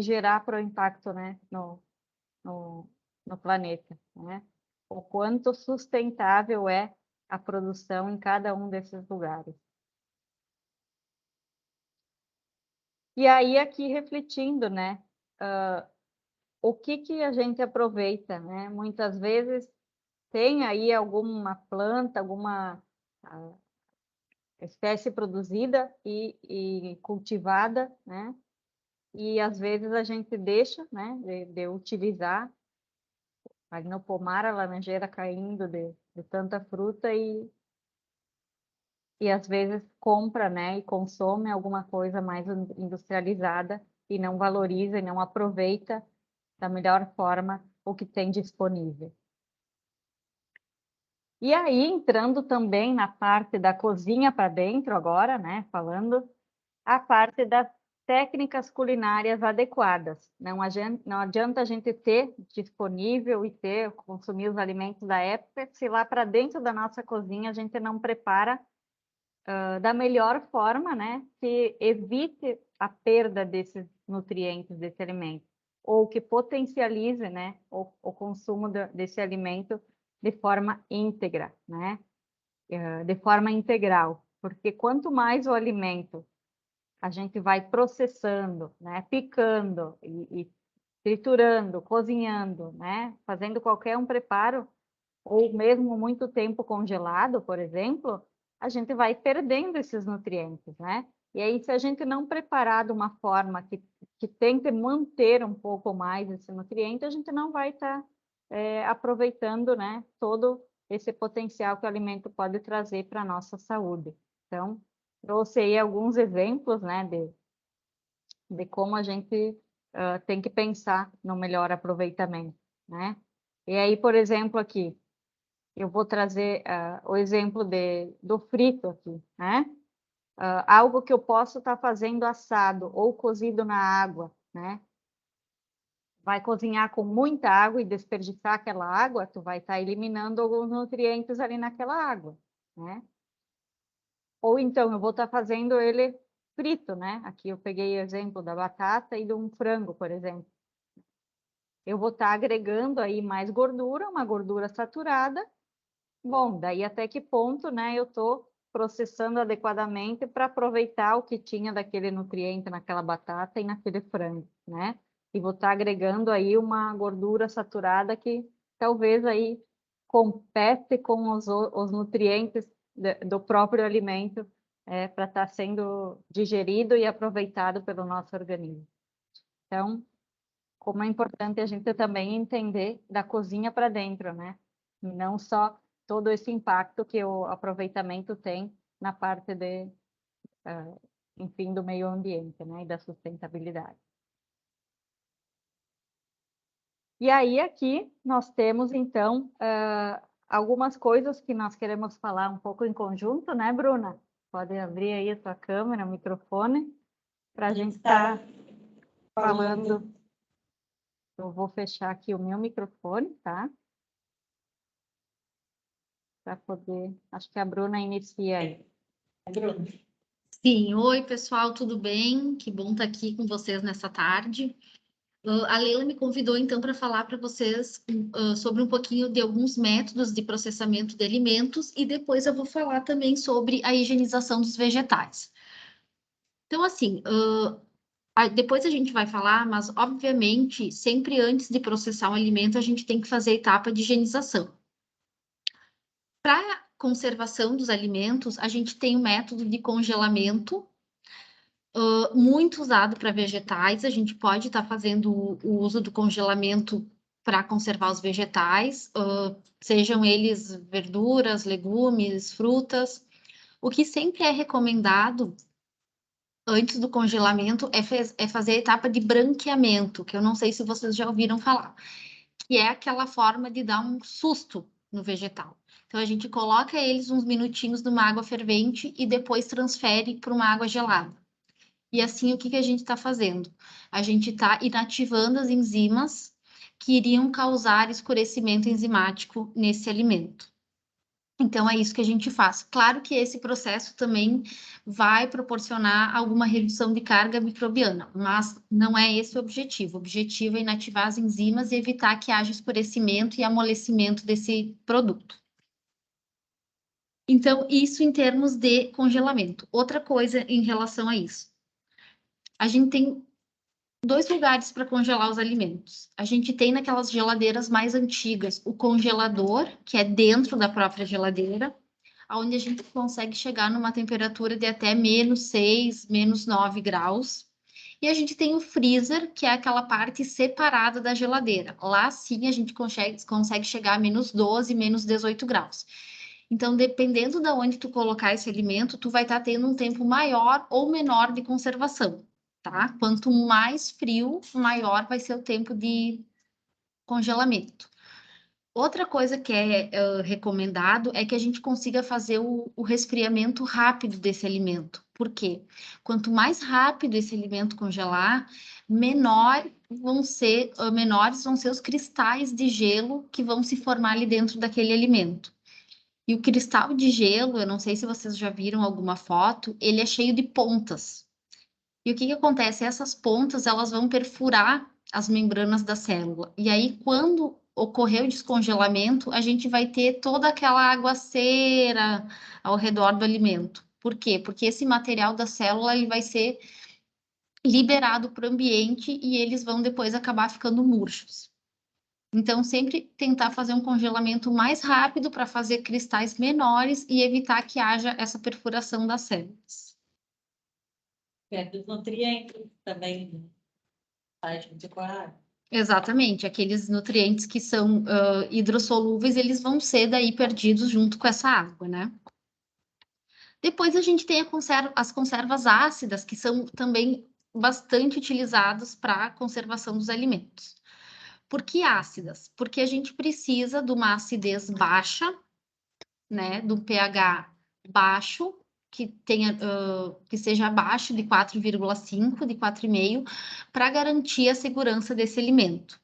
gerar para o impacto, né, no planeta, né? O quanto sustentável é a produção em cada um desses lugares. E aí, aqui refletindo, né, o que a gente aproveita, né? Muitas vezes tem aí alguma planta, alguma espécie produzida e cultivada, né? e às vezes a gente deixa, né, de utilizar, ali no pomar a laranjeira caindo de tanta fruta e às vezes compra, né, e consome alguma coisa mais industrializada e não valoriza e não aproveita da melhor forma o que tem disponível. E aí, entrando também na parte da cozinha para dentro agora, né, falando a parte das técnicas culinárias adequadas. Não adianta a gente ter disponível e consumir os alimentos da época, se lá para dentro da nossa cozinha a gente não prepara da melhor forma, né, que evite a perda desses nutrientes desse alimento, ou que potencialize, né, o consumo desse alimento de forma íntegra, né, de forma integral, porque quanto mais o alimento a gente vai processando, né, picando e triturando, cozinhando, né, fazendo qualquer um preparo, ou mesmo muito tempo congelado, por exemplo, a gente vai perdendo esses nutrientes, né? E aí, se a gente não preparar de uma forma que tente manter um pouco mais esse nutriente, a gente não vai estar aproveitando, né, todo esse potencial que o alimento pode trazer para a nossa saúde. Então, trouxe aí alguns exemplos, né, de como a gente tem que pensar no melhor aproveitamento, né? E aí, por exemplo, aqui, eu vou trazer o exemplo do frito aqui, né? Algo que eu posso estar fazendo assado ou cozido na água, né? Vai cozinhar com muita água e desperdiçar aquela água, tu vai estar eliminando alguns nutrientes ali naquela água, né? Ou então, eu vou estar fazendo ele frito, né? Aqui eu peguei o exemplo da batata e de um frango, por exemplo. Eu vou estar agregando aí mais gordura, uma gordura saturada. Bom, daí até que ponto, né, eu estou processando adequadamente para aproveitar o que tinha daquele nutriente naquela batata e naquele frango, né? E vou estar agregando aí uma gordura saturada que talvez aí compete com os nutrientes do próprio alimento para estar sendo digerido e aproveitado pelo nosso organismo. Então, como é importante a gente também entender da cozinha para dentro, né? Não só todo esse impacto que o aproveitamento tem na parte enfim, do meio ambiente, né? E da sustentabilidade. E aí aqui nós temos, então, algumas coisas que nós queremos falar um pouco em conjunto, né, Bruna? Pode abrir aí a sua câmera, o microfone, para a gente estar falando. Eu vou fechar aqui o meu microfone, tá? Para poder... Acho que a Bruna inicia aí. Bruna. Sim, oi pessoal, tudo bem? Que bom estar aqui com vocês nessa tarde. A Leila me convidou então para falar para vocês sobre um pouquinho de alguns métodos de processamento de alimentos e depois eu vou falar também sobre a higienização dos vegetais. Então, assim, depois a gente vai falar, mas obviamente, sempre antes de processar um alimento, a gente tem que fazer a etapa de higienização. Para conservação dos alimentos, a gente tem o método de congelamento, muito usado para vegetais. A gente pode estar fazendo o uso do congelamento para conservar os vegetais, sejam eles verduras, legumes, frutas. O que sempre é recomendado antes do congelamento é fazer a etapa de branqueamento, que eu não sei se vocês já ouviram falar, que é aquela forma de dar um susto no vegetal. Então, a gente coloca eles uns minutinhos numa água fervente e depois transfere para uma água gelada. E assim, o que a gente está fazendo? A gente está inativando as enzimas que iriam causar escurecimento enzimático nesse alimento. Então, é isso que a gente faz. Claro que esse processo também vai proporcionar alguma redução de carga microbiana, mas não é esse o objetivo. O objetivo é inativar as enzimas e evitar que haja escurecimento e amolecimento desse produto. Então, isso em termos de congelamento. Outra coisa em relação a isso. A gente tem 2 lugares para congelar os alimentos. A gente tem naquelas geladeiras mais antigas o congelador, que é dentro da própria geladeira, onde a gente consegue chegar numa temperatura de até -6, -9 graus. E a gente tem o freezer, que é aquela parte separada da geladeira. Lá sim a gente consegue chegar a -12, -18 graus. Então, dependendo de onde tu colocar esse alimento, tu vai estar tendo um tempo maior ou menor de conservação, tá? Quanto mais frio, maior vai ser o tempo de congelamento. Outra coisa que é recomendado é que a gente consiga fazer o resfriamento rápido desse alimento. Por quê? Quanto mais rápido esse alimento congelar, menores vão ser os cristais de gelo que vão se formar ali dentro daquele alimento. E o cristal de gelo, eu não sei se vocês já viram alguma foto, ele é cheio de pontas. E o que acontece? Essas pontas, elas vão perfurar as membranas da célula. E aí, quando ocorrer o descongelamento, a gente vai ter toda aquela aguaceira ao redor do alimento. Por quê? Porque esse material da célula ele vai ser liberado para o ambiente e eles vão depois acabar ficando murchos. Então, sempre tentar fazer um congelamento mais rápido para fazer cristais menores e evitar que haja essa perfuração das células. Perde os nutrientes também, faz muito com a água. Exatamente, aqueles nutrientes que são hidrossolúveis, eles vão ser daí perdidos junto com essa água, né? Depois a gente tem as conservas ácidas, que são também bastante utilizadas para a conservação dos alimentos. Por que ácidas? Porque a gente precisa de uma acidez baixa, né? Do pH baixo, que seja abaixo de 4,5, de 4,5, para garantir a segurança desse alimento.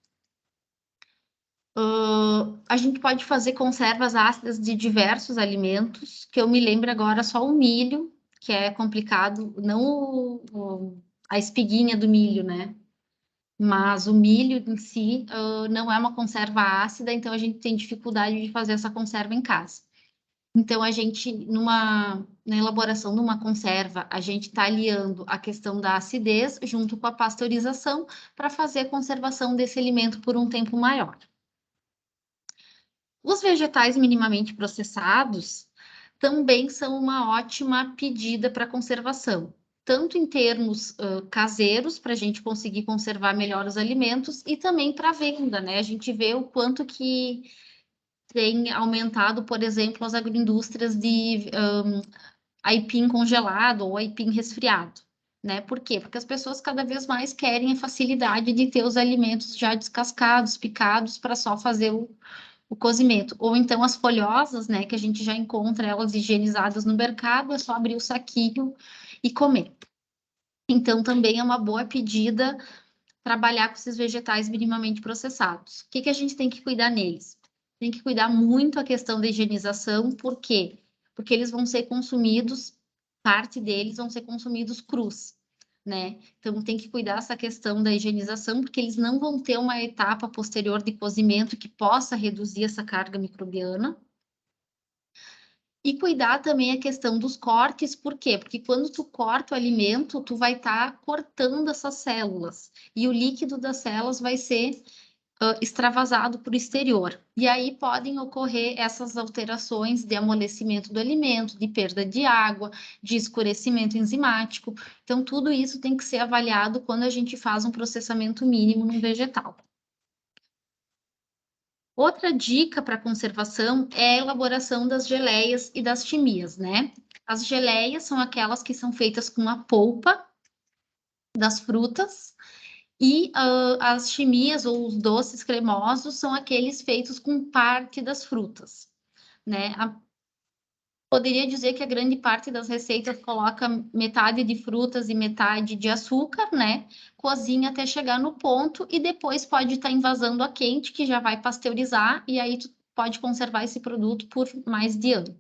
A gente pode fazer conservas ácidas de diversos alimentos, que eu me lembro agora só o milho, que é complicado, não a espiguinha do milho, né? Mas o milho em si não é uma conserva ácida, então a gente tem dificuldade de fazer essa conserva em casa. Então, a gente, na elaboração de uma conserva, a gente está aliando a questão da acidez junto com a pasteurização para fazer a conservação desse alimento por um tempo maior. Os vegetais minimamente processados também são uma ótima pedida para conservação, tanto em termos caseiros, para a gente conseguir conservar melhor os alimentos, e também para venda, né? A gente vê o quanto que tem aumentado, por exemplo, as agroindústrias de aipim congelado ou aipim resfriado, né? Por quê? Porque as pessoas cada vez mais querem a facilidade de ter os alimentos já descascados, picados, para só fazer o cozimento. Ou então as folhosas, né? Que a gente já encontra elas higienizadas no mercado, é só abrir o saquinho e comer. Então, também é uma boa pedida trabalhar com esses vegetais minimamente processados. O que a gente tem que cuidar neles? Tem que cuidar muito a questão da higienização, por quê? Porque eles vão ser consumidos, parte deles vão ser consumidos crus, né? Então, tem que cuidar essa questão da higienização, porque eles não vão ter uma etapa posterior de cozimento que possa reduzir essa carga microbiana. E cuidar também a questão dos cortes, por quê? Porque quando tu corta o alimento, tu vai estar cortando essas células, e o líquido das células vai ser extravasado para o exterior. E aí podem ocorrer essas alterações de amolecimento do alimento, de perda de água, de escurecimento enzimático. Então, tudo isso tem que ser avaliado quando a gente faz um processamento mínimo no vegetal. Outra dica para conservação é a elaboração das geleias e das chimias, né? As geleias são aquelas que são feitas com a polpa das frutas, e as chimias ou os doces cremosos são aqueles feitos com parte das frutas, né? Poderia dizer que a grande parte das receitas coloca metade de frutas e metade de açúcar, né? Cozinha até chegar no ponto e depois pode estar envasando a quente, que já vai pasteurizar, e aí tu pode conservar esse produto por mais de ano.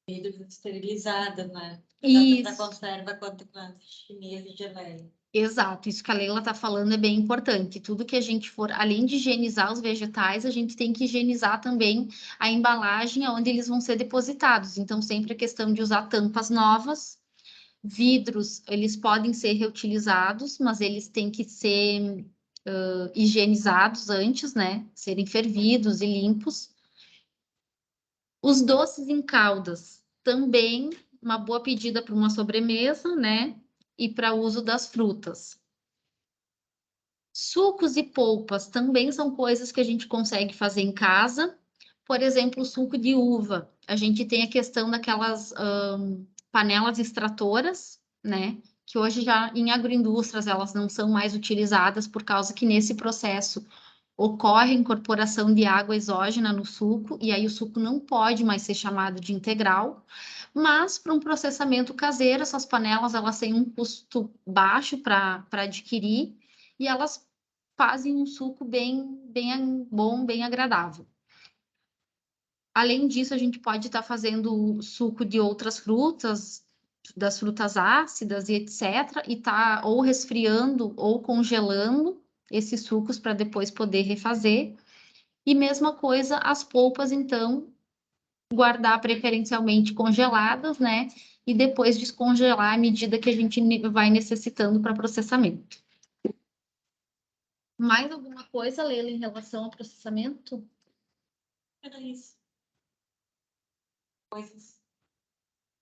Vidro esterilizado, né? Isso. Tanto para conserva quanto para chimias e geleia. Exato, isso que a Leila está falando é bem importante. Tudo que a gente for, além de higienizar os vegetais, a gente tem que higienizar também a embalagem onde eles vão ser depositados. Então, sempre a questão de usar tampas novas. Vidros, eles podem ser reutilizados, mas eles têm que ser higienizados antes, né? Serem fervidos e limpos. Os doces em caldas, também uma boa pedida para uma sobremesa, né? e para uso das frutas. Sucos e polpas também são coisas que a gente consegue fazer em casa. Por exemplo, o suco de uva. A gente tem a questão daquelas panelas extratoras, né? Que hoje já em agroindústrias elas não são mais utilizadas por causa que nesse processo ocorre a incorporação de água exógena no suco, e aí o suco não pode mais ser chamado de integral, mas para um processamento caseiro, essas panelas elas têm um custo baixo para adquirir, e elas fazem um suco bem bom, bem agradável. Além disso, a gente pode estar fazendo suco de outras frutas, das frutas ácidas e etc., e tá ou resfriando ou congelando esses sucos para depois poder refazer. E mesma coisa, as polpas, então, guardar preferencialmente congeladas, né? E depois descongelar à medida que a gente vai necessitando para processamento. Mais alguma coisa, Leila, em relação ao processamento? Era isso. Coisas.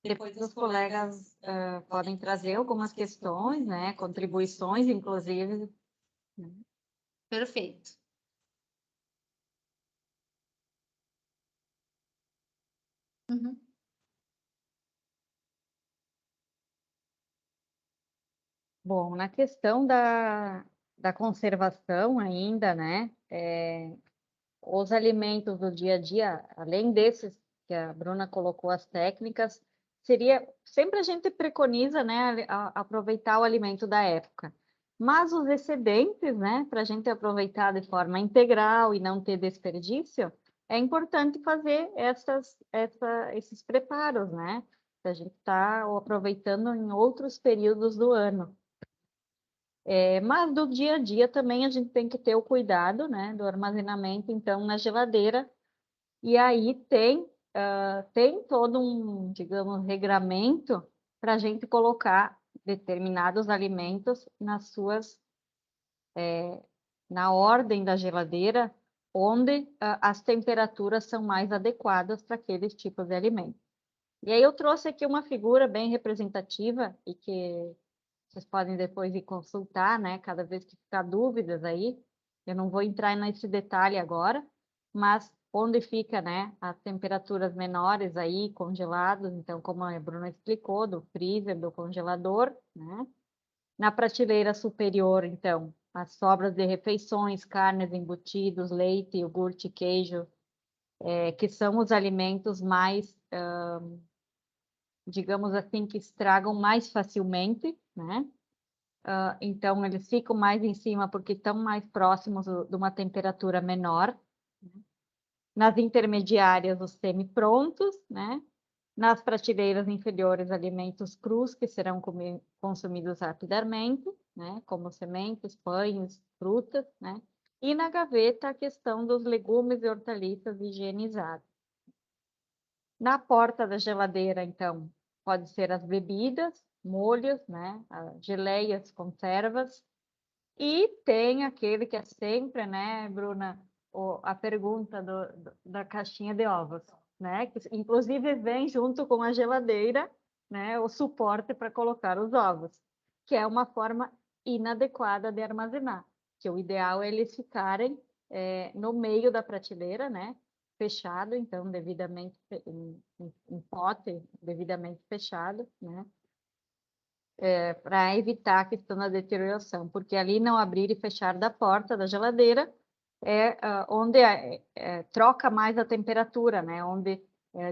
Depois os colegas podem trazer algumas questões, né? Contribuições, inclusive. Perfeito. Uhum. Bom, na questão da conservação ainda, né? Os alimentos do dia a dia, além desses que a Bruna colocou as técnicas, seria sempre a gente preconiza, né, aproveitar o alimento da época. Mas os excedentes, né, para a gente aproveitar de forma integral e não ter desperdício, é importante fazer esses preparos, né? A gente está aproveitando em outros períodos do ano. Mas do dia a dia também a gente tem que ter o cuidado, né, do armazenamento, então, na geladeira. E aí tem todo um, digamos, regramento para a gente colocar determinados alimentos na ordem da geladeira, onde as temperaturas são mais adequadas para aqueles tipos de alimentos. E aí eu trouxe aqui uma figura bem representativa e que vocês podem depois ir consultar, né? Cada vez que ficar dúvidas aí, eu não vou entrar nesse detalhe agora, mas onde fica, né, as temperaturas menores aí, congelados, então, como a Bruna explicou, do freezer, do congelador, né? Na prateleira superior, então, as sobras de refeições, carnes, embutidos, leite, iogurte, queijo, que são os alimentos mais, digamos assim, que estragam mais facilmente, né? Então, eles ficam mais em cima porque estão mais próximos de uma temperatura menor. Nas intermediárias, os semi-prontos, né? Nas prateleiras inferiores, alimentos crus que serão consumidos rapidamente, né? Como sementes, pães, frutas, né? E na gaveta, a questão dos legumes e hortaliças higienizados. Na porta da geladeira, então, pode ser as bebidas, molhos, né? Geleias, conservas. E tem aquele que é sempre, né, Bruna, a pergunta da caixinha de ovos, né? Que inclusive vem junto com a geladeira, né? O suporte para colocar os ovos, que é uma forma inadequada de armazenar, que o ideal é eles ficarem no meio da prateleira, né? Fechado, então, devidamente, em pote devidamente fechado, né? Para evitar a questão da deterioração, porque ali não abrir e fechar da porta da geladeira onde troca mais a temperatura, né? Onde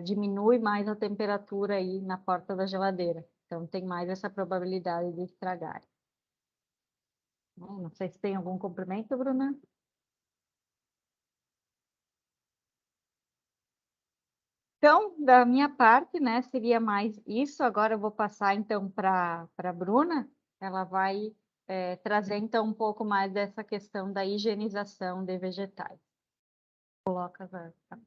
diminui mais a temperatura aí na porta da geladeira. Então, tem mais essa probabilidade de estragar. Não sei se tem algum complemento, Bruna? Então, da minha parte, né, seria mais isso. Agora eu vou passar, então, para a Bruna. Ela vai trazer, então, um pouco mais dessa questão da higienização de vegetais. Coloca a...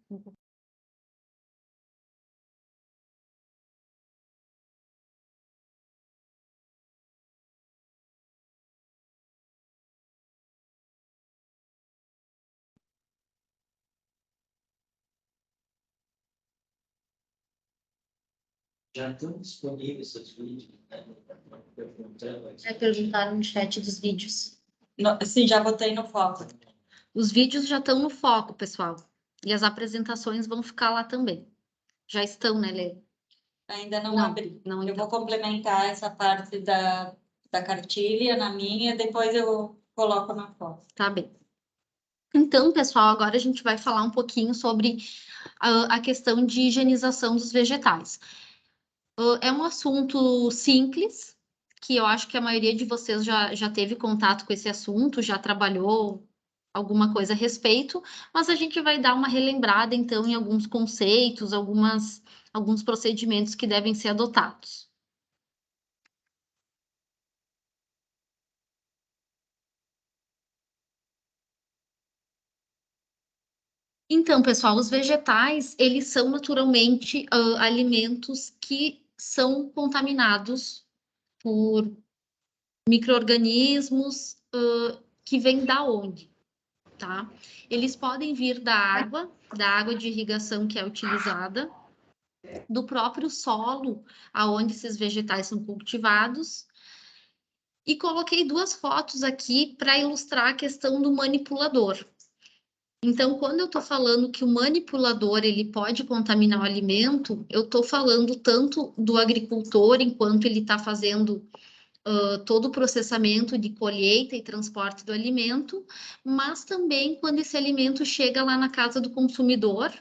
Já estão disponíveis esses vídeos, né? Perguntaram no chat dos vídeos. Sim, já botei no foco. Os vídeos já estão no foco, pessoal. E as apresentações vão ficar lá também. Já estão, né, Lê? Ainda não Não, abri. não, Eu então. vou complementar essa parte da cartilha na minha, depois eu coloco na foto. Tá bem. Então, pessoal, agora a gente vai falar um pouquinho sobre a questão de higienização dos vegetais. É um assunto simples, que eu acho que a maioria de vocês já teve contato com esse assunto, já trabalhou alguma coisa a respeito, mas a gente vai dar uma relembrada, então, em alguns conceitos, alguns procedimentos que devem ser adotados. Então, pessoal, os vegetais, eles são naturalmente alimentos que são contaminados por micro-organismos que vêm da onde, tá? Eles podem vir da água de irrigação que é utilizada, do próprio solo aonde esses vegetais são cultivados. E coloquei duas fotos aqui para ilustrar a questão do manipulador. Então, quando eu estou falando que o manipulador ele pode contaminar o alimento, eu estou falando tanto do agricultor enquanto ele está fazendo todo o processamento de colheita e transporte do alimento, mas também quando esse alimento chega lá na casa do consumidor,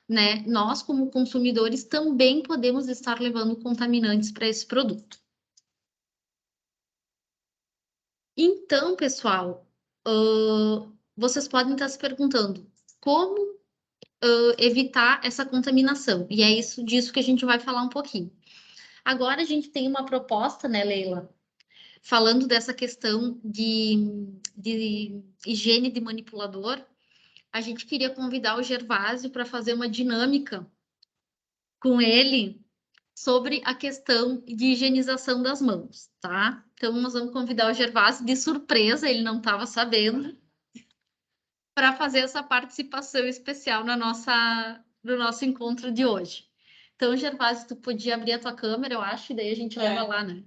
né? Nós, como consumidores, também podemos estar levando contaminantes para esse produto. Então, pessoal, vocês podem estar se perguntando como evitar essa contaminação, e é disso que a gente vai falar um pouquinho. Agora a gente tem uma proposta, né, Leila? Falando dessa questão de higiene de manipulador, a gente queria convidar o Gervásio para fazer uma dinâmica com ele sobre a questão de higienização das mãos, tá? Então, nós vamos convidar o Gervásio de surpresa, ele não estava sabendo, para fazer essa participação especial no nosso encontro de hoje. Então, Gervásio, tu podia abrir a tua câmera, eu acho, e daí a gente leva lá, né?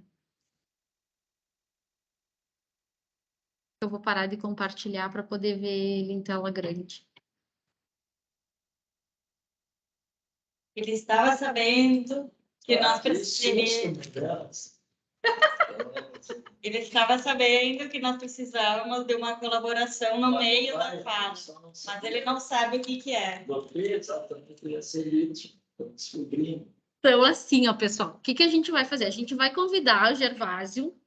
Eu vou parar de compartilhar para poder ver ele em tela grande. Ele estava sabendo que nós precisaríamos. Ele estava sabendo que nós precisávamos de uma colaboração no meio da fala, mas ele não sabe o que é. Então, assim, ó, pessoal, o que a gente vai fazer? A gente vai convidar o Gervásio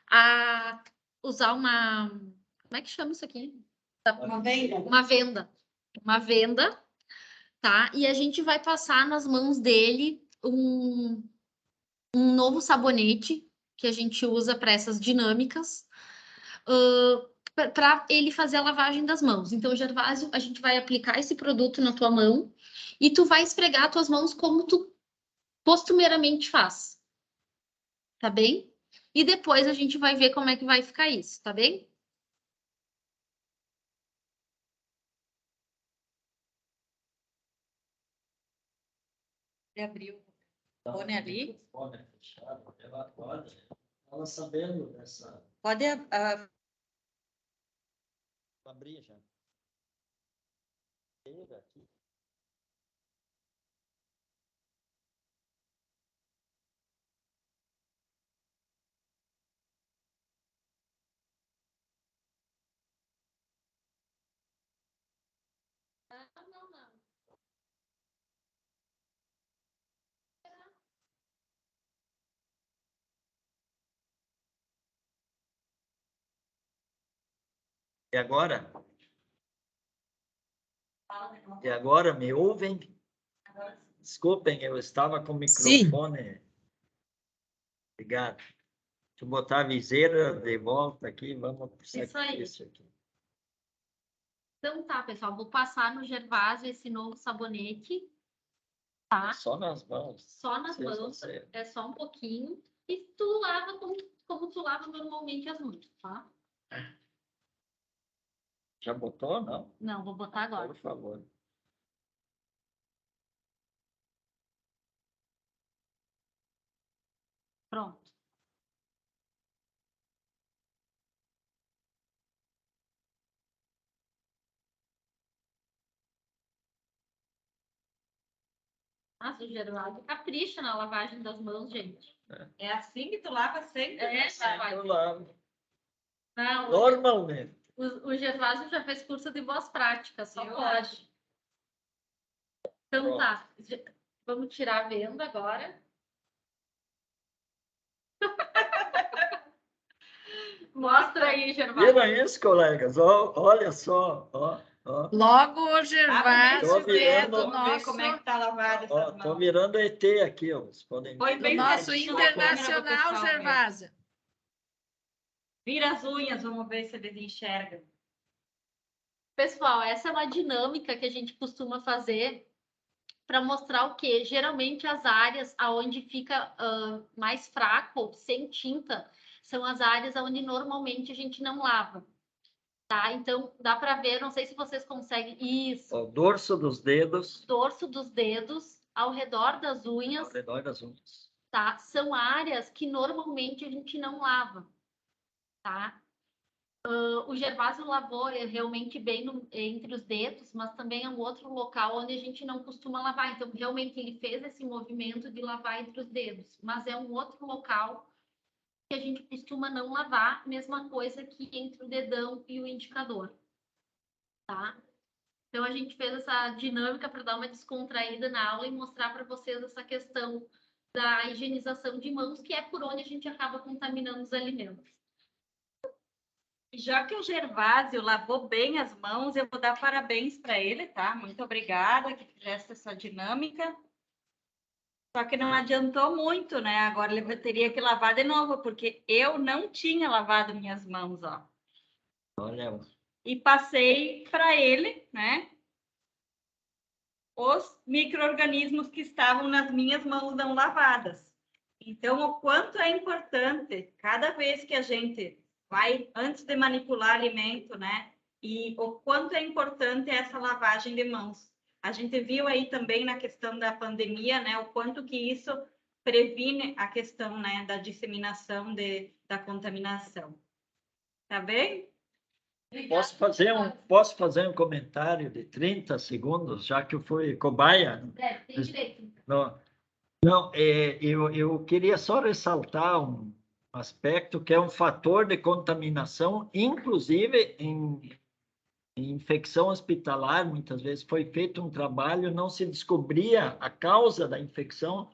a usar uma... Como é que chama isso aqui? Uma venda. Uma venda, tá? E a gente vai passar nas mãos dele um novo sabonete que a gente usa para essas dinâmicas, para ele fazer a lavagem das mãos. Então, Gervásio, a gente vai aplicar esse produto na tua mão e tu vai esfregar tuas mãos como tu costumeiramente faz. Tá bem? E depois a gente vai ver como é que vai ficar isso, tá bem? Ele abriu o fone ali. Ela sabendo dessa. Pode Abrir já. Aqui. Não. E agora? E agora me ouvem? Desculpem, eu estava com o microfone ligado. Deixa eu botar a viseira de volta aqui, vamos pro Isso aqui. Então tá, pessoal, vou passar no Gervásio esse novo sabonete, tá? Só nas mãos. Só nas mãos, é só um pouquinho. E tu lava como tu lava normalmente as mãos, tá? Já botou, não? Não, vou botar agora. Por favor. Pronto. Nossa, o Geraldo capricha na lavagem das mãos, gente. É assim que tu lava sempre? É, Eu lavo. Não, Normalmente. o Gervásio já fez curso de boas práticas, só Eu pode. acho. Então tá, vamos tirar a venda agora. Mostra aí, Gervásio. Viram isso, colegas? Olha só, ó. Logo o Tô Gervásio, virando- do Vamos ver como é nosso, que tá lavado Ó, essas tô mãos. virando ET aqui, ó. Vocês podem Põe ver. bem do nosso pertinho da câmera pro internacional pessoal ver. Gervásio. Vira as unhas, vamos ver se eles enxergam. Pessoal, essa é uma dinâmica que a gente costuma fazer para mostrar o quê? Geralmente as áreas aonde fica mais fraco, sem tinta, são as áreas onde normalmente a gente não lava. Tá? Então, dá para ver, não sei se vocês conseguem. Isso. Ó, o dorso dos dedos, Dorso dos dedos, ao redor das ao unhas, redor das unhas. tá? São áreas que normalmente a gente não lava, tá? O Gervásio lavou realmente bem entre os dedos, mas também é um outro local onde a gente não costuma lavar. Então, realmente, ele fez esse movimento de lavar entre os dedos, mas é um outro local que a gente costuma não lavar, mesma coisa que entre o dedão e o indicador, tá? Então, a gente fez essa dinâmica para dar uma descontraída na aula e mostrar para vocês essa questão da higienização de mãos, que é por onde a gente acaba contaminando os alimentos. Já que o Gervásio lavou bem as mãos, eu vou dar parabéns para ele, tá? Muito obrigada que fizesse essa dinâmica. Só que não adiantou muito, né? Agora ele teria que lavar de novo, porque eu não tinha lavado minhas mãos, ó. Olha, E passei para ele, né? Os micro-organismos que estavam nas minhas mãos não lavadas. Então, o quanto é importante, cada vez que a gente vai, antes de manipular alimento, né? E o quanto é importante essa lavagem de mãos. A gente viu aí também na questão da pandemia, né? O quanto que isso previne a questão, né? Da disseminação da contaminação. Tá bem? posso fazer um comentário de 30 segundos, já que eu fui cobaia? Tem direito. Não, eu queria só ressaltar um aspecto que é um fator de contaminação, inclusive em infecção hospitalar. Muitas vezes foi feito um trabalho, não se descobria a causa da infecção,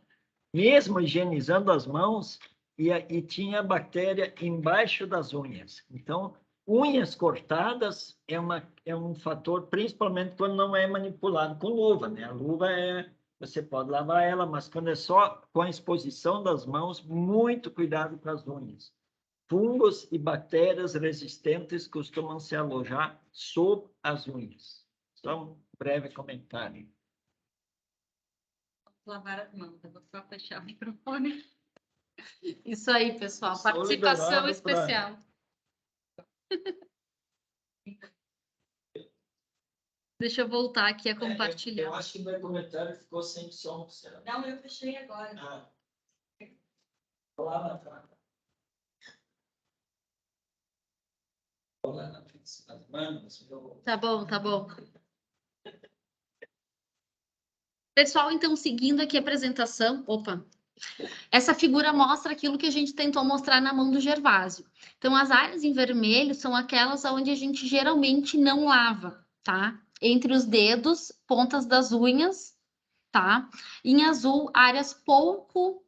mesmo higienizando as mãos, e tinha bactéria embaixo das unhas. Então, unhas cortadas é um fator, principalmente quando não é manipulado com luva, né? A luva você pode lavar ela, mas quando é só com a exposição das mãos, muito cuidado com as unhas. Fungos e bactérias resistentes costumam se alojar sob as unhas. Só um breve comentário. Vamos lavar as mãos. Eu vou só fechar o microfone. Isso aí, pessoal. Sou Participação liberado especial. Deixa eu voltar aqui a compartilhar. Eu acho que meu comentário ficou sem som. Será? Não, eu fechei agora. Ah. Lá na frente. Lá na frente. As manos. Tá bom, tá bom. Pessoal, então, seguindo aqui a apresentação. Opa! Essa figura mostra aquilo que a gente tentou mostrar na mão do Gervásio. Então, as áreas em vermelho são aquelas onde a gente geralmente não lava, tá? Entre os dedos, pontas das unhas, tá? Em azul, áreas pouco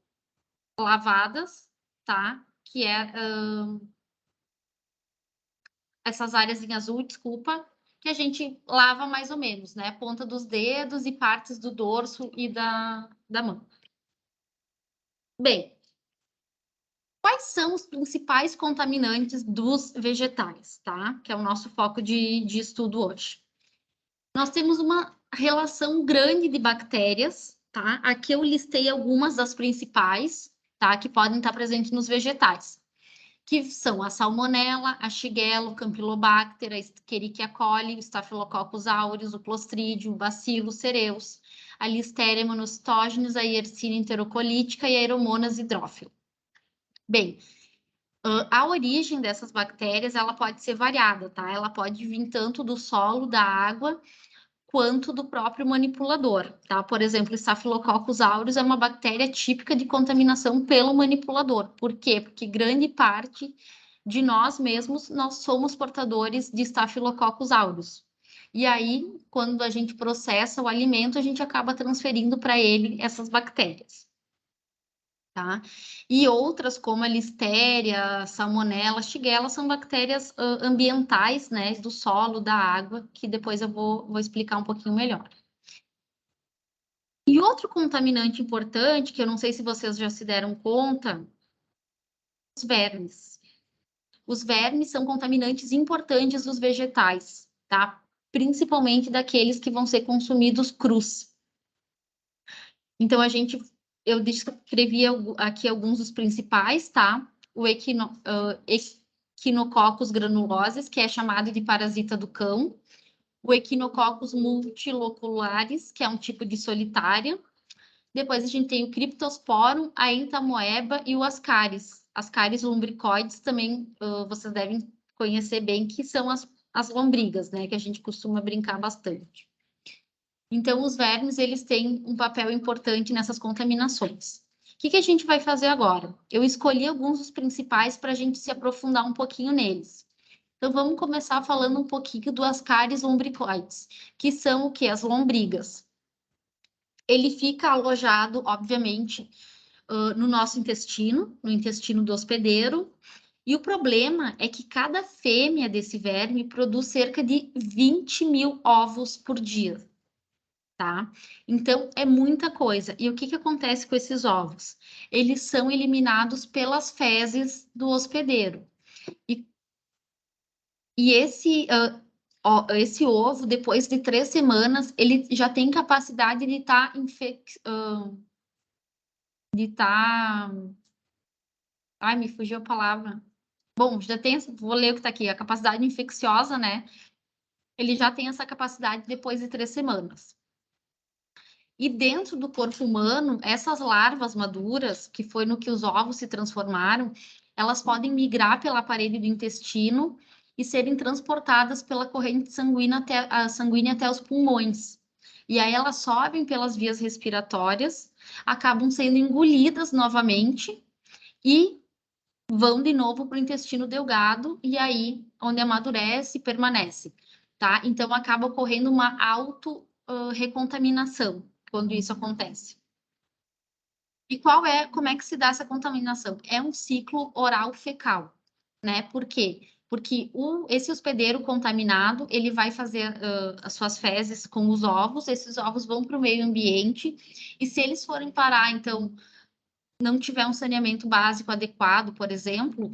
lavadas, tá? Que é essas áreas em azul, desculpa, que a gente lava mais ou menos, né? Ponta dos dedos e partes do dorso e da mão. Bem, quais são os principais contaminantes dos vegetais, tá? Que é o nosso foco de estudo hoje. Nós temos uma relação grande de bactérias, tá? Aqui eu listei algumas das principais, tá? Que podem estar presentes nos vegetais, que são a salmonella, a shigella, o campylobacter, a escherichia coli, o staphylococcus aureus, o clostridium, o bacillus cereus, a listeria monocytogenes, a Yersinia enterocolítica e a Aeromonas hydrophila. Bem, a origem dessas bactérias, ela pode ser variada, tá? Ela pode vir tanto do solo, da água, quanto do próprio manipulador, tá? Por exemplo, Staphylococcus aureus é uma bactéria típica de contaminação pelo manipulador. Por quê? Porque grande parte de nós mesmos, nós somos portadores de Staphylococcus aureus. E aí, quando a gente processa o alimento, a gente acaba transferindo para ele essas bactérias. Tá? E outras, como a Listeria, Salmonella, Shigella, são bactérias ambientais, né, do solo, da água, que depois eu vou explicar um pouquinho melhor. E outro contaminante importante, que eu não sei se vocês já se deram conta, os vermes. Os vermes são contaminantes importantes dos vegetais, tá? Principalmente daqueles que vão ser consumidos crus. Então, eu descrevi aqui alguns dos principais, tá? O Echinococcus granulosas, que é chamado de parasita do cão. O Echinococcus multilocularis, que é um tipo de solitária. Depois a gente tem o Cryptosporum, a Entamoeba e o Ascaris. Ascaris lumbricoides também vocês devem conhecer bem, que são as lombrigas, né? Que a gente costuma brincar bastante. Então, os vermes, eles têm um papel importante nessas contaminações. O que a gente vai fazer agora? Eu escolhi alguns dos principais para a gente se aprofundar um pouquinho neles. Então, vamos começar falando um pouquinho do Ascaris lumbricoides, que são o quê? As lombrigas. Ele fica alojado, obviamente, no nosso intestino, no intestino do hospedeiro, e o problema é que cada fêmea desse verme produz cerca de 20 mil ovos por dia. Tá? Então, é muita coisa. E o que acontece com esses ovos? Eles são eliminados pelas fezes do hospedeiro. E esse ovo, depois de 3 semanas, ele já tem capacidade de estar Ai, me fugiu a palavra. Bom, já tem, vou ler o que está aqui, a capacidade infecciosa, né? Ele já tem essa capacidade depois de 3 semanas. E dentro do corpo humano, essas larvas maduras, que foi no que os ovos se transformaram, elas podem migrar pela parede do intestino e serem transportadas pela corrente sanguínea até os pulmões. E aí elas sobem pelas vias respiratórias, acabam sendo engolidas novamente e vão de novo para o intestino delgado, e aí onde amadurece e permanece, tá? Então acaba ocorrendo uma recontaminação quando isso acontece. E como é que se dá essa contaminação? É um ciclo oral fecal, né? Por quê? Porque esse hospedeiro contaminado, ele vai fazer as suas fezes com os ovos, esses ovos vão para o meio ambiente, e se eles forem parar, então, não tiver um saneamento básico adequado, por exemplo,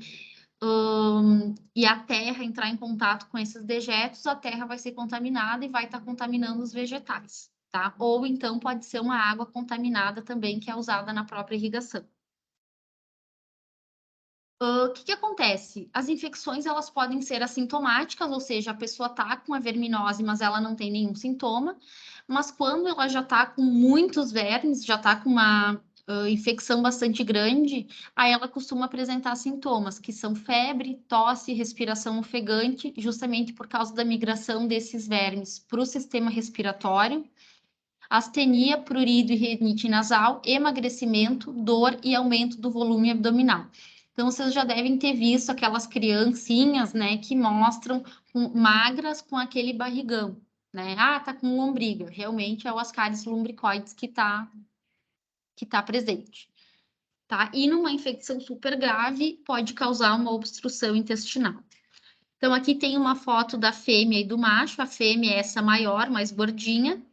e a terra entrar em contato com esses dejetos, a terra vai ser contaminada e vai estar contaminando os vegetais. Tá? Ou então pode ser uma água contaminada também, que é usada na própria irrigação. O que acontece? As infecções, elas podem ser assintomáticas, ou seja, a pessoa está com a verminose, mas ela não tem nenhum sintoma. Mas quando ela já está com muitos vermes, já está com uma infecção bastante grande, aí ela costuma apresentar sintomas, que são febre, tosse, respiração ofegante, justamente por causa da migração desses vermes para o sistema respiratório, astenia, prurido e rinite nasal, emagrecimento, dor e aumento do volume abdominal. Então, vocês já devem ter visto aquelas criancinhas, né, que mostram magras com aquele barrigão, né? Ah, tá com lombriga. Realmente é o Ascaris lumbricoides que tá presente, tá? E numa infecção super grave, pode causar uma obstrução intestinal. Então, aqui tem uma foto da fêmea e do macho. A fêmea é essa maior, mais gordinha,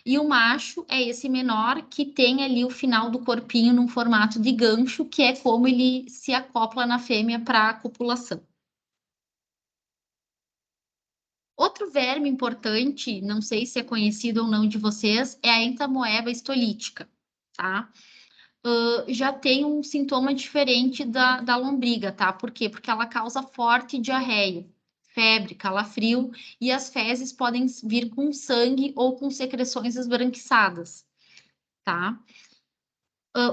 e o macho é esse menor, que tem ali o final do corpinho num formato de gancho, que é como ele se acopla na fêmea para a copulação. Outro verme importante, não sei se é conhecido ou não de vocês, é a Entamoeba histolítica, tá? Já tem um sintoma diferente da lombriga, tá? Por quê? Porque ela causa forte diarreia, febre, calafrio, e as fezes podem vir com sangue ou com secreções esbranquiçadas, tá?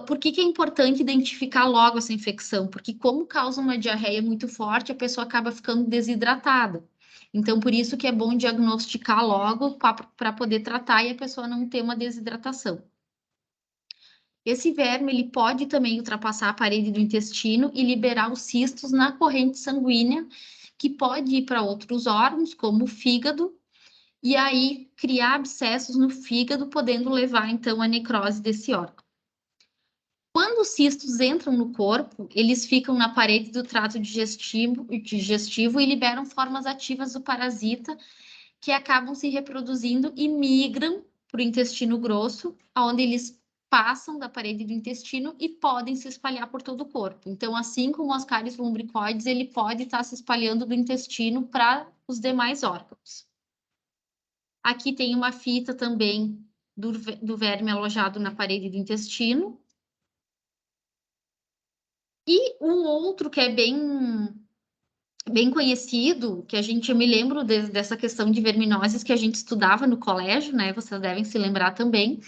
Por que é importante identificar logo essa infecção? Porque como causa uma diarreia muito forte, a pessoa acaba ficando desidratada. Então, por isso que é bom diagnosticar logo para poder tratar e a pessoa não ter uma desidratação. Esse verme, ele pode também ultrapassar a parede do intestino e liberar os cistos na corrente sanguínea, que pode ir para outros órgãos, como o fígado, e aí criar abscessos no fígado, podendo levar, então, à necrose desse órgão. Quando os cistos entram no corpo, eles ficam na parede do trato digestivo e liberam formas ativas do parasita, que acabam se reproduzindo e migram para o intestino grosso, onde eles passam da parede do intestino e podem se espalhar por todo o corpo. Então, assim como os cáries lumbricoides, ele pode estar se espalhando do intestino para os demais órgãos. Aqui tem uma fita também do verme alojado na parede do intestino. E um outro que é bem conhecido, que eu me lembro dessa questão de verminoses que a gente estudava no colégio, né? Vocês devem se lembrar também,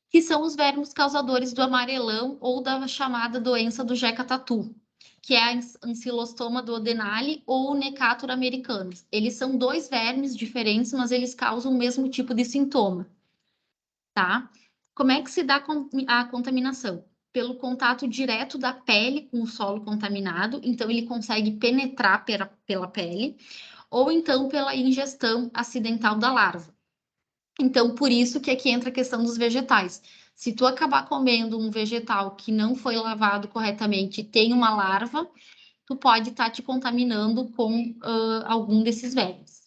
que são os vermes causadores do amarelão ou da chamada doença do Jeca-Tatu, que é a Ancylostoma duodenale ou o Necator americanus. Eles são 2 vermes diferentes, mas eles causam o mesmo tipo de sintoma, tá? Como é que se dá a contaminação? Pelo contato direto da pele com o solo contaminado, então ele consegue penetrar pela pele, ou então pela ingestão acidental da larva. Então, por isso que aqui entra a questão dos vegetais. Se tu acabar comendo um vegetal que não foi lavado corretamente e tem uma larva, tu pode estar te contaminando com algum desses vermes.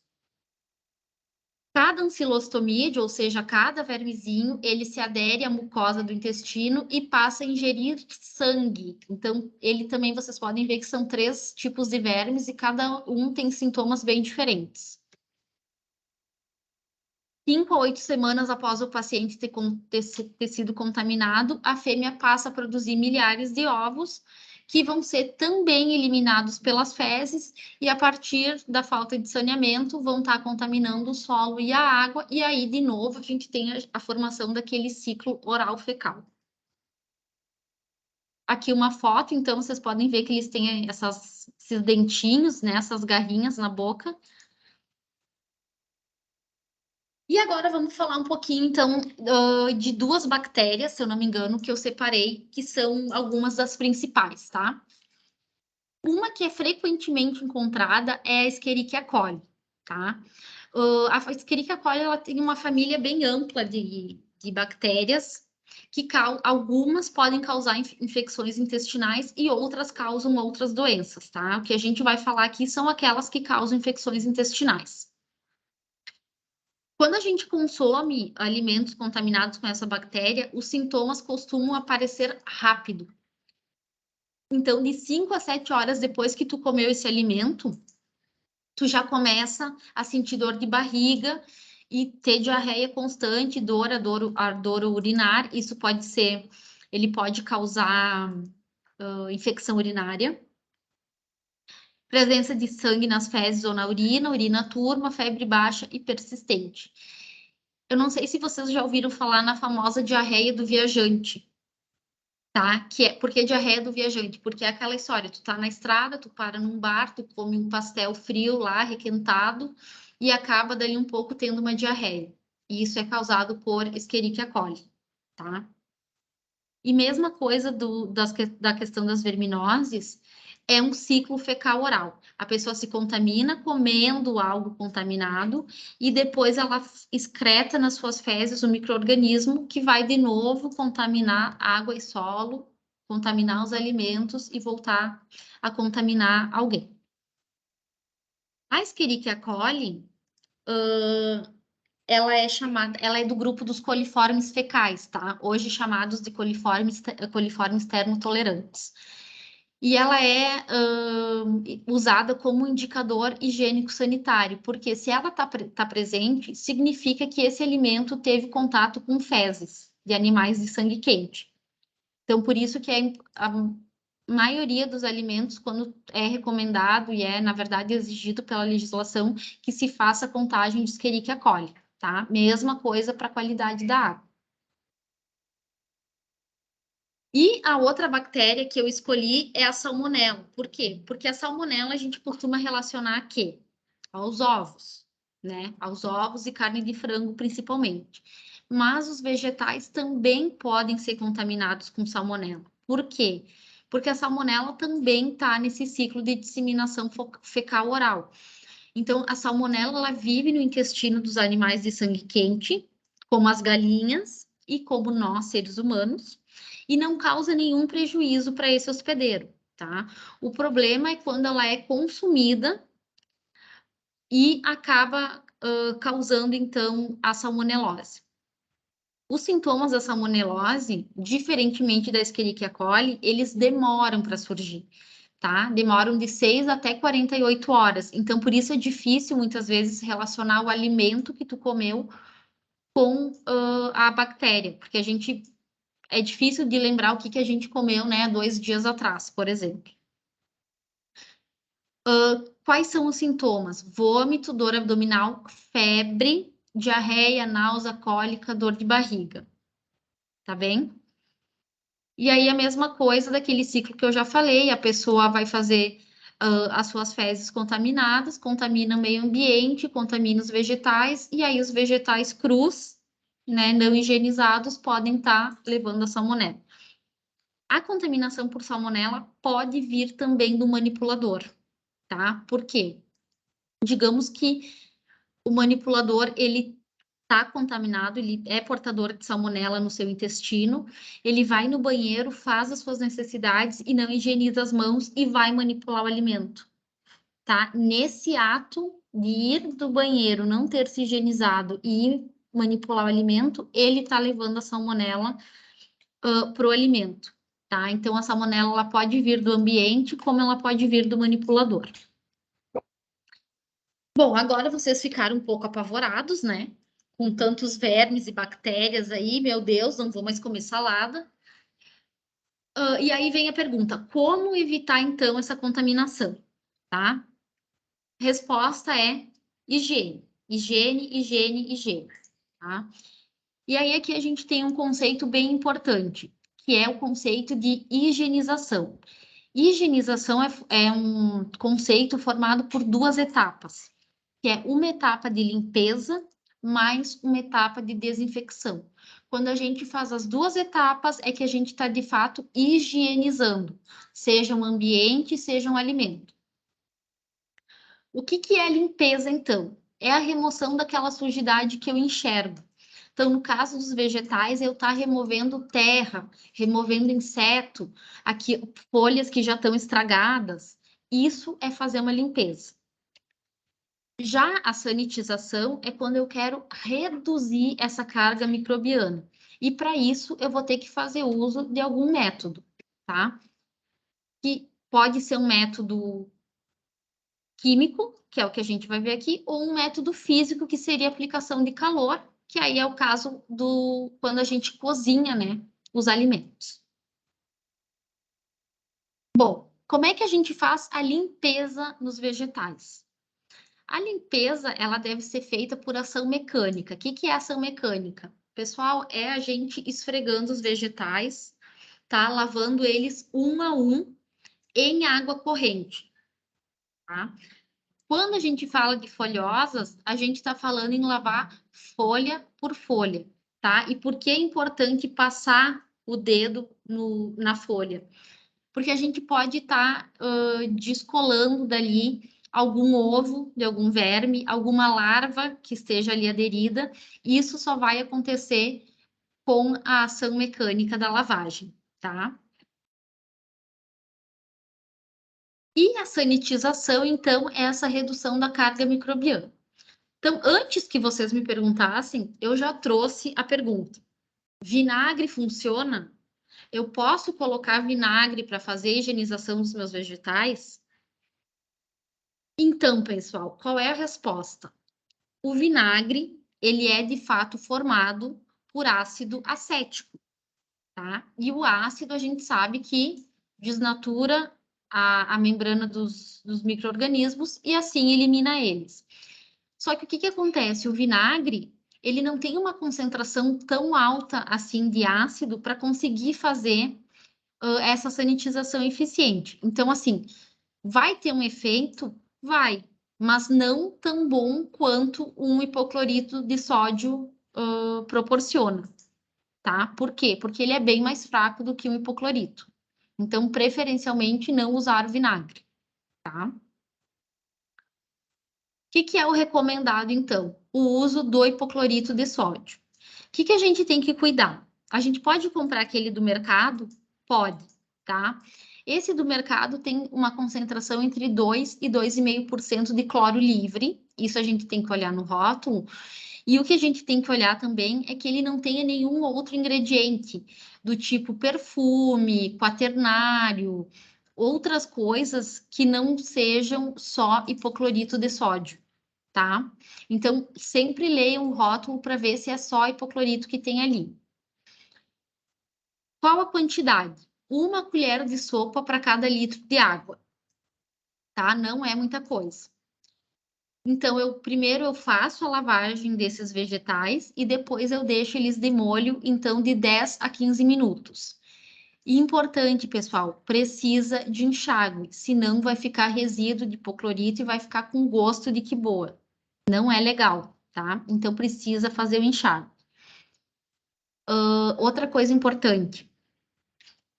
Cada ancilostomídeo, ou seja, cada vermezinho, ele se adere à mucosa do intestino e passa a ingerir sangue. Então, ele também, vocês podem ver que são 3 tipos de vermes e cada um tem sintomas bem diferentes. 5 a 8 semanas após o paciente ter sido contaminado, a fêmea passa a produzir milhares de ovos, que vão ser também eliminados pelas fezes, e a partir da falta de saneamento vão estar contaminando o solo e a água, e aí, de novo, a gente tem a formação daquele ciclo oral-fecal. Aqui uma foto, então, vocês podem ver que eles têm esses dentinhos, né, essas garrinhas na boca. E agora vamos falar um pouquinho, então, de 2 bactérias, se eu não me engano, que eu separei, que são algumas das principais, tá? Uma que é frequentemente encontrada é a Escherichia coli, tá? A Escherichia coli, ela tem uma família bem ampla de bactérias, que algumas podem causar infecções intestinais e outras causam outras doenças, tá? O que a gente vai falar aqui são aquelas que causam infecções intestinais. Quando a gente consome alimentos contaminados com essa bactéria, os sintomas costumam aparecer rápido. Então, de 5 a 7 horas depois que tu comeu esse alimento, tu já começa a sentir dor de barriga e ter diarreia constante, ardor urinar. Isso ele pode causar infecção urinária. Presença de sangue nas fezes ou na urina turva, febre baixa e persistente. Eu não sei se vocês já ouviram falar na famosa diarreia do viajante, tá? Por que diarreia do viajante? Porque é aquela história, tu tá na estrada, tu para num bar, tu come um pastel frio lá, requentado, e acaba dali um pouco tendo uma diarreia. E isso é causado por Escherichia coli, tá? E mesma coisa da questão das verminoses, é um ciclo fecal oral. A pessoa se contamina comendo algo contaminado e depois ela excreta nas suas fezes o micro-organismo que vai de novo contaminar água e solo, contaminar os alimentos e voltar a contaminar alguém. A Escherichia coli, ela é do grupo dos coliformes fecais, tá? Hoje chamados de coliformes termotolerantes. E ela é usada como indicador higiênico-sanitário, porque se ela tá presente, significa que esse alimento teve contato com fezes de animais de sangue quente. Então, por isso que a maioria dos alimentos, quando é recomendado e na verdade, exigido pela legislação, que se faça contagem de Escherichia coli, tá? Mesma coisa para a qualidade da água. E a outra bactéria que eu escolhi é a salmonela. Por quê? Porque a salmonela a gente costuma relacionar a quê? Aos ovos, né? Aos ovos e carne de frango, principalmente. Mas os vegetais também podem ser contaminados com salmonela. Por quê? Porque a salmonela também está nesse ciclo de disseminação fecal oral. Então, a salmonela ela vive no intestino dos animais de sangue quente, como as galinhas e como nós, seres humanos, e não causa nenhum prejuízo para esse hospedeiro, tá? O problema é quando ela é consumida e acaba causando, então, a salmonelose. Os sintomas da salmonelose, diferentemente da Escherichia coli, eles demoram para surgir, tá? Demoram de 6 até 48 horas. Então, por isso é difícil, muitas vezes, relacionar o alimento que tu comeu com a bactéria, porque é difícil de lembrar o que a gente comeu, né, 2 dias atrás, por exemplo. Quais são os sintomas? Vômito, dor abdominal, febre, diarreia, náusea, cólica, dor de barriga. Tá bem? E aí a mesma coisa daquele ciclo que eu já falei, a pessoa vai fazer as suas fezes contaminadas, contamina o meio ambiente, contamina os vegetais, e aí os vegetais crus, né, não higienizados, podem estar levando a salmonela. A contaminação por salmonela pode vir também do manipulador, tá? Por quê? Digamos que o manipulador, ele está contaminado, ele é portador de salmonela no seu intestino, ele vai no banheiro, faz as suas necessidades e não higieniza as mãos e vai manipular o alimento, tá? Nesse ato de ir do banheiro, não ter se higienizado e manipular o alimento, ele está levando a salmonela para o alimento, tá? Então, a salmonela ela pode vir do ambiente, como ela pode vir do manipulador. Bom, agora vocês ficaram um pouco apavorados, né? Com tantos vermes e bactérias aí, meu Deus, não vou mais comer salada. E aí vem a pergunta: como evitar então essa contaminação, tá? Resposta é higiene, higiene, higiene, higiene, tá? E aí aqui a gente tem um conceito bem importante, que é o conceito de higienização. Higienização é um conceito formado por 2 etapas, que é uma etapa de limpeza mais uma etapa de desinfecção. Quando a gente faz as 2 etapas, é que a gente está, de fato, higienizando, seja um ambiente, seja um alimento. O que é limpeza, então? É a remoção daquela sujidade que eu enxergo. Então, no caso dos vegetais, eu estou removendo terra, removendo inseto, aqui, folhas que já estão estragadas. Isso é fazer uma limpeza. Já a sanitização é quando eu quero reduzir essa carga microbiana. E para isso eu vou ter que fazer uso de algum método, tá? Que pode ser um método químico, que é o que a gente vai ver aqui, ou um método físico, que seria a aplicação de calor, que aí é o caso do quando a gente cozinha, né, os alimentos. Bom, como é que a gente faz a limpeza nos vegetais? A limpeza, ela deve ser feita por ação mecânica. O que é ação mecânica? Pessoal, é a gente esfregando os vegetais, tá? Lavando eles um a um em água corrente, tá? Quando a gente fala de folhosas, a gente está falando em lavar folha por folha, tá? E por que é importante passar o dedo na folha? Porque a gente pode estar descolando dali algum ovo de algum verme, alguma larva que esteja ali aderida, e isso só vai acontecer com a ação mecânica da lavagem, tá? E a sanitização, então, é essa redução da carga microbiana. Então, antes que vocês me perguntassem, eu já trouxe a pergunta: vinagre funciona? Eu posso colocar vinagre para fazer a higienização dos meus vegetais? Então, pessoal, qual é a resposta? O vinagre, ele é de fato formado por ácido acético, tá? E o ácido, a gente sabe que desnatura a membrana dos micro-organismos e assim elimina eles. Só que o que acontece? O vinagre, ele não tem uma concentração tão alta assim de ácido para conseguir fazer essa sanitização eficiente. Então, assim, vai ter um efeito? Vai, mas não tão bom quanto um hipoclorito de sódio proporciona, tá? Por quê? Porque ele é bem mais fraco do que o hipoclorito. Então, preferencialmente, não usar o vinagre, tá? O que é o recomendado, então? O uso do hipoclorito de sódio. O que a gente tem que cuidar? A gente pode comprar aquele do mercado? Pode, tá? Esse do mercado tem uma concentração entre 2 e 2,5% de cloro livre. Isso a gente tem que olhar no rótulo. E o que a gente tem que olhar também é que ele não tenha nenhum outro ingrediente, do tipo perfume, quaternário, outras coisas que não sejam só hipoclorito de sódio, tá? Então, sempre leia o rótulo para ver se é só hipoclorito que tem ali. Qual a quantidade? 1 colher de sopa para cada litro de água, tá? Não é muita coisa. Então, primeiro eu faço a lavagem desses vegetais e depois eu deixo eles de molho, então, de 10 a 15 minutos. E importante, pessoal, precisa de enxágue, senão vai ficar resíduo de hipoclorito e vai ficar com gosto de quiboa. Não é legal, tá? Então, precisa fazer o enxágue. Outra coisa importante.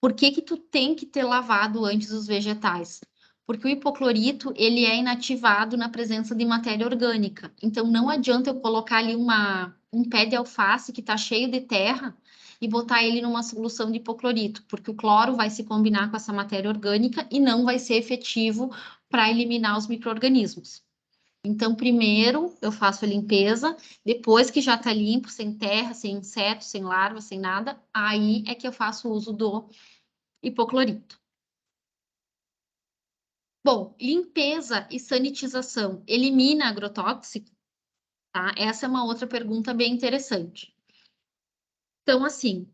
Por que tu tem que ter lavado antes os vegetais? Porque o hipoclorito, ele é inativado na presença de matéria orgânica. Então, não adianta eu colocar ali um pé de alface que está cheio de terra e botar ele numa solução de hipoclorito, porque o cloro vai se combinar com essa matéria orgânica e não vai ser efetivo para eliminar os micro-organismos. Então, primeiro eu faço a limpeza, depois que já está limpo, sem terra, sem insetos, sem larvas, sem nada, aí é que eu faço o uso do hipoclorito. Bom, limpeza e sanitização elimina agrotóxico? Tá? Essa é uma outra pergunta bem interessante. Então, assim,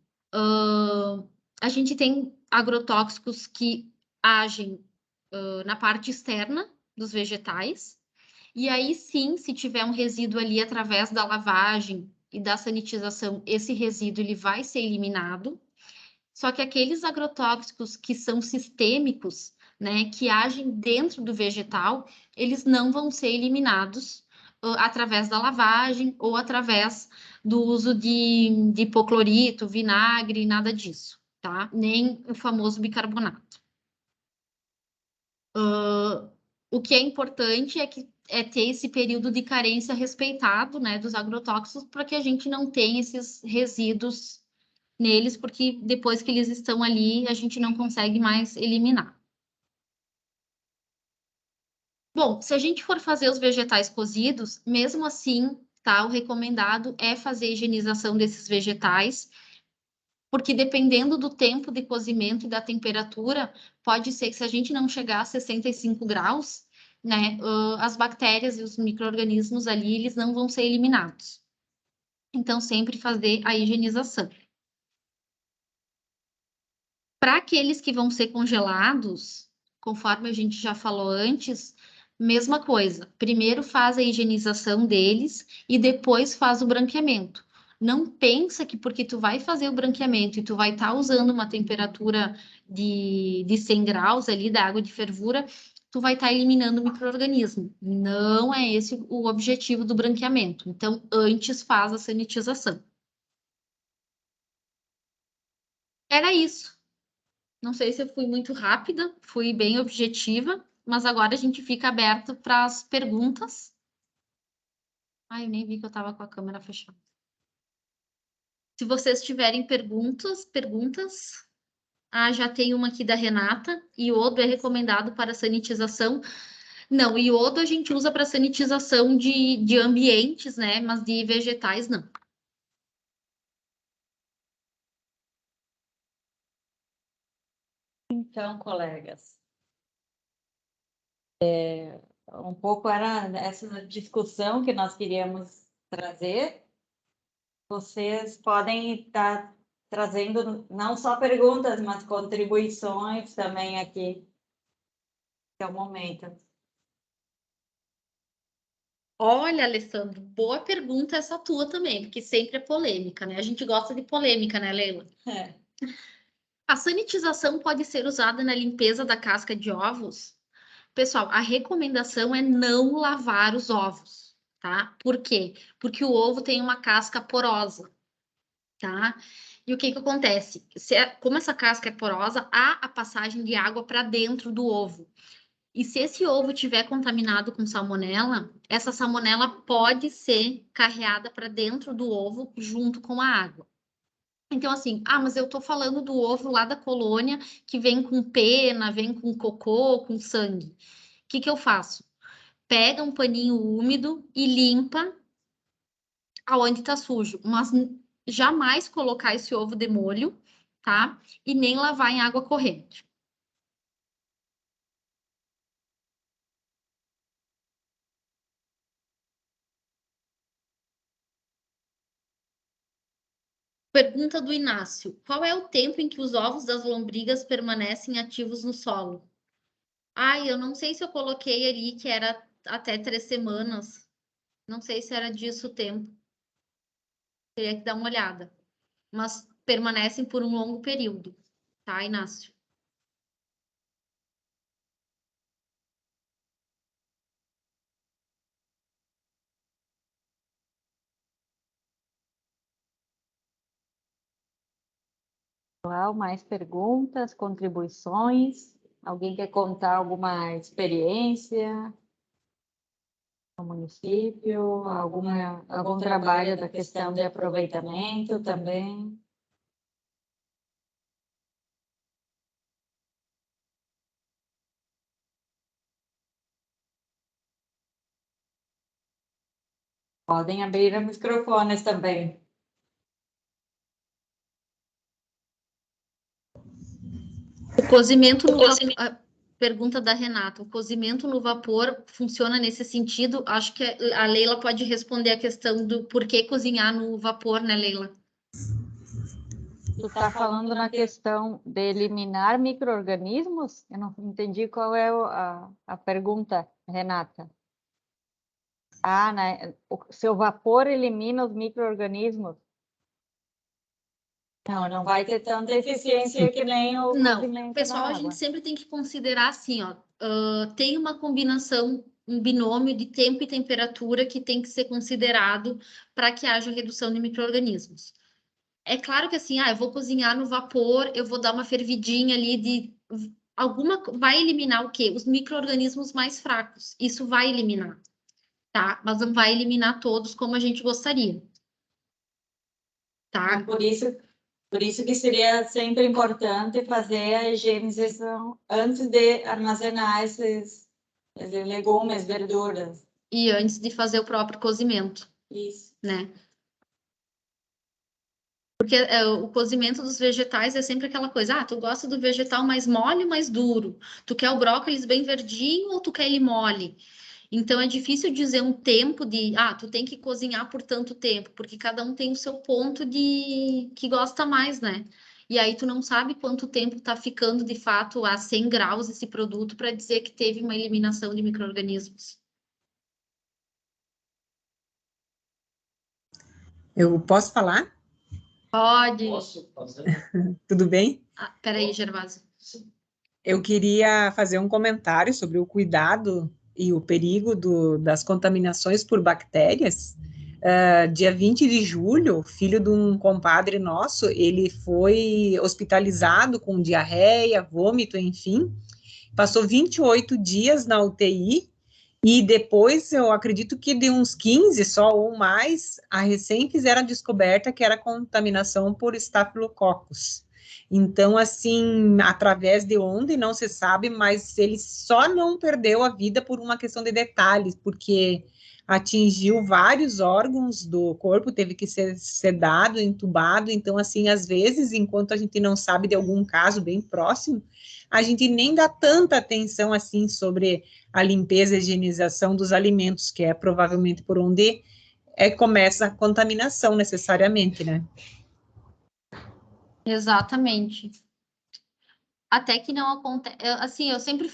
a gente tem agrotóxicos que agem na parte externa dos vegetais, e aí sim, se tiver um resíduo ali através da lavagem e da sanitização, esse resíduo ele vai ser eliminado. Só que aqueles agrotóxicos que são sistêmicos, né, que agem dentro do vegetal, eles não vão ser eliminados através da lavagem ou através do uso de hipoclorito, vinagre, nada disso, tá? Nem o famoso bicarbonato. O que é importante é ter esse período de carência respeitado, né, dos agrotóxicos, para que a gente não tenha esses resíduos neles, porque depois que eles estão ali, a gente não consegue mais eliminar. Bom, se a gente for fazer os vegetais cozidos, mesmo assim, tá, o recomendado é fazer a higienização desses vegetais, porque dependendo do tempo de cozimento e da temperatura, pode ser que se a gente não chegar a 65 graus, né, as bactérias e os micro-organismos ali, eles não vão ser eliminados. Então, sempre fazer a higienização. Para aqueles que vão ser congelados, conforme a gente já falou antes, mesma coisa. Primeiro faz a higienização deles e depois faz o branqueamento. Não pensa que porque tu vai fazer o branqueamento e tu vai estar usando uma temperatura de 100 graus ali da água de fervura, tu vai estar eliminando o micro-organismo. Não é esse o objetivo do branqueamento. Então, antes faz a sanitização. Era isso. Não sei se eu fui muito rápida, fui bem objetiva, mas agora a gente fica aberto para as perguntas. Ai, eu nem vi que eu estava com a câmera fechada. Se vocês tiverem perguntas. Já tem uma aqui da Renata. Iodo é recomendado para sanitização. Não, iodo a gente usa para sanitização de ambientes, né? Mas de vegetais, não. Então, colegas, um pouco era essa discussão que nós queríamos trazer. Vocês podem estar trazendo não só perguntas, mas contribuições também aqui. É o momento. Olha, Alessandro, boa pergunta essa tua também, porque sempre é polêmica, né? A gente gosta de polêmica, né, Leila? É. A sanitização pode ser usada na limpeza da casca de ovos? Pessoal, a recomendação é não lavar os ovos, tá? Por quê? Porque o ovo tem uma casca porosa, tá? E o que que acontece? Como essa casca é porosa, há a passagem de água para dentro do ovo. E se esse ovo tiver contaminado com salmonela, essa salmonela pode ser carreada para dentro do ovo junto com a água. Então, assim, mas eu tô falando do ovo lá da colônia que vem com pena, vem com cocô, com sangue. O que que eu faço? Pega um paninho úmido e limpa aonde tá sujo, mas jamais colocar esse ovo de molho, tá? E nem lavar em água corrente. Pergunta do Inácio: qual é o tempo em que os ovos das lombrigas permanecem ativos no solo? Eu não sei se eu coloquei ali que era até 3 semanas. Não sei se era disso o tempo. Teria que dar uma olhada. Mas permanecem por um longo período, tá, Inácio? Mais perguntas, contribuições? Alguém quer contar alguma experiência no município? Algum trabalho da questão de aproveitamento também? Podem abrir os microfones também. O cozimento no vapor, pergunta da Renata, o cozimento no vapor funciona nesse sentido? Acho que a Leila pode responder a questão do porquê cozinhar no vapor, né, Leila? Tu está falando na questão de eliminar micro-organismos? Eu não entendi qual é a pergunta, Renata. Né? O seu vapor elimina os micro-organismos? Não vai ter tanta eficiência que nem o Não, pessoal, a gente sempre tem que considerar assim, ó, tem uma combinação, um binômio de tempo e temperatura que tem que ser considerado para que haja redução de micro-organismos. É claro que assim, eu vou cozinhar no vapor, eu vou dar uma fervidinha ali de vai eliminar o quê? Os micro-organismos mais fracos. Isso vai eliminar, tá? Mas não vai eliminar todos como a gente gostaria. Tá? Por isso que seria sempre importante fazer a higienização antes de armazenar esses legumes, verduras. E antes de fazer o próprio cozimento. Isso. Né? Porque o cozimento dos vegetais é sempre aquela coisa, tu gosta do vegetal mais mole ou mais duro? Tu quer o brócolis bem verdinho ou tu quer ele mole? Então, é difícil dizer um tempo de, tu tem que cozinhar por tanto tempo, porque cada um tem o seu ponto de que gosta mais, né? E aí tu não sabe quanto tempo tá ficando, de fato, a 100 graus esse produto para dizer que teve uma eliminação de micro-organismos. Eu posso falar? Pode. Posso fazer? Tudo bem? Peraí, Gervásio. Eu queria fazer um comentário sobre o cuidado e o perigo das contaminações por bactérias. Dia 20 de julho, filho de um compadre nosso, ele foi hospitalizado com diarreia, vômito, enfim. Passou 28 dias na UTI e depois, eu acredito que de uns 15 só ou mais, a recém fizeram a descoberta que era contaminação por estafilococcus. Então, assim, através de onde não se sabe, mas ele só não perdeu a vida por uma questão de detalhes, porque atingiu vários órgãos do corpo, teve que ser sedado, entubado. Então, assim, às vezes, enquanto a gente não sabe de algum caso bem próximo, a gente nem dá tanta atenção, assim, sobre a limpeza e higienização dos alimentos, que é provavelmente por onde começa a contaminação, necessariamente, né? Exatamente. Até que não acontece. Assim, eu sempre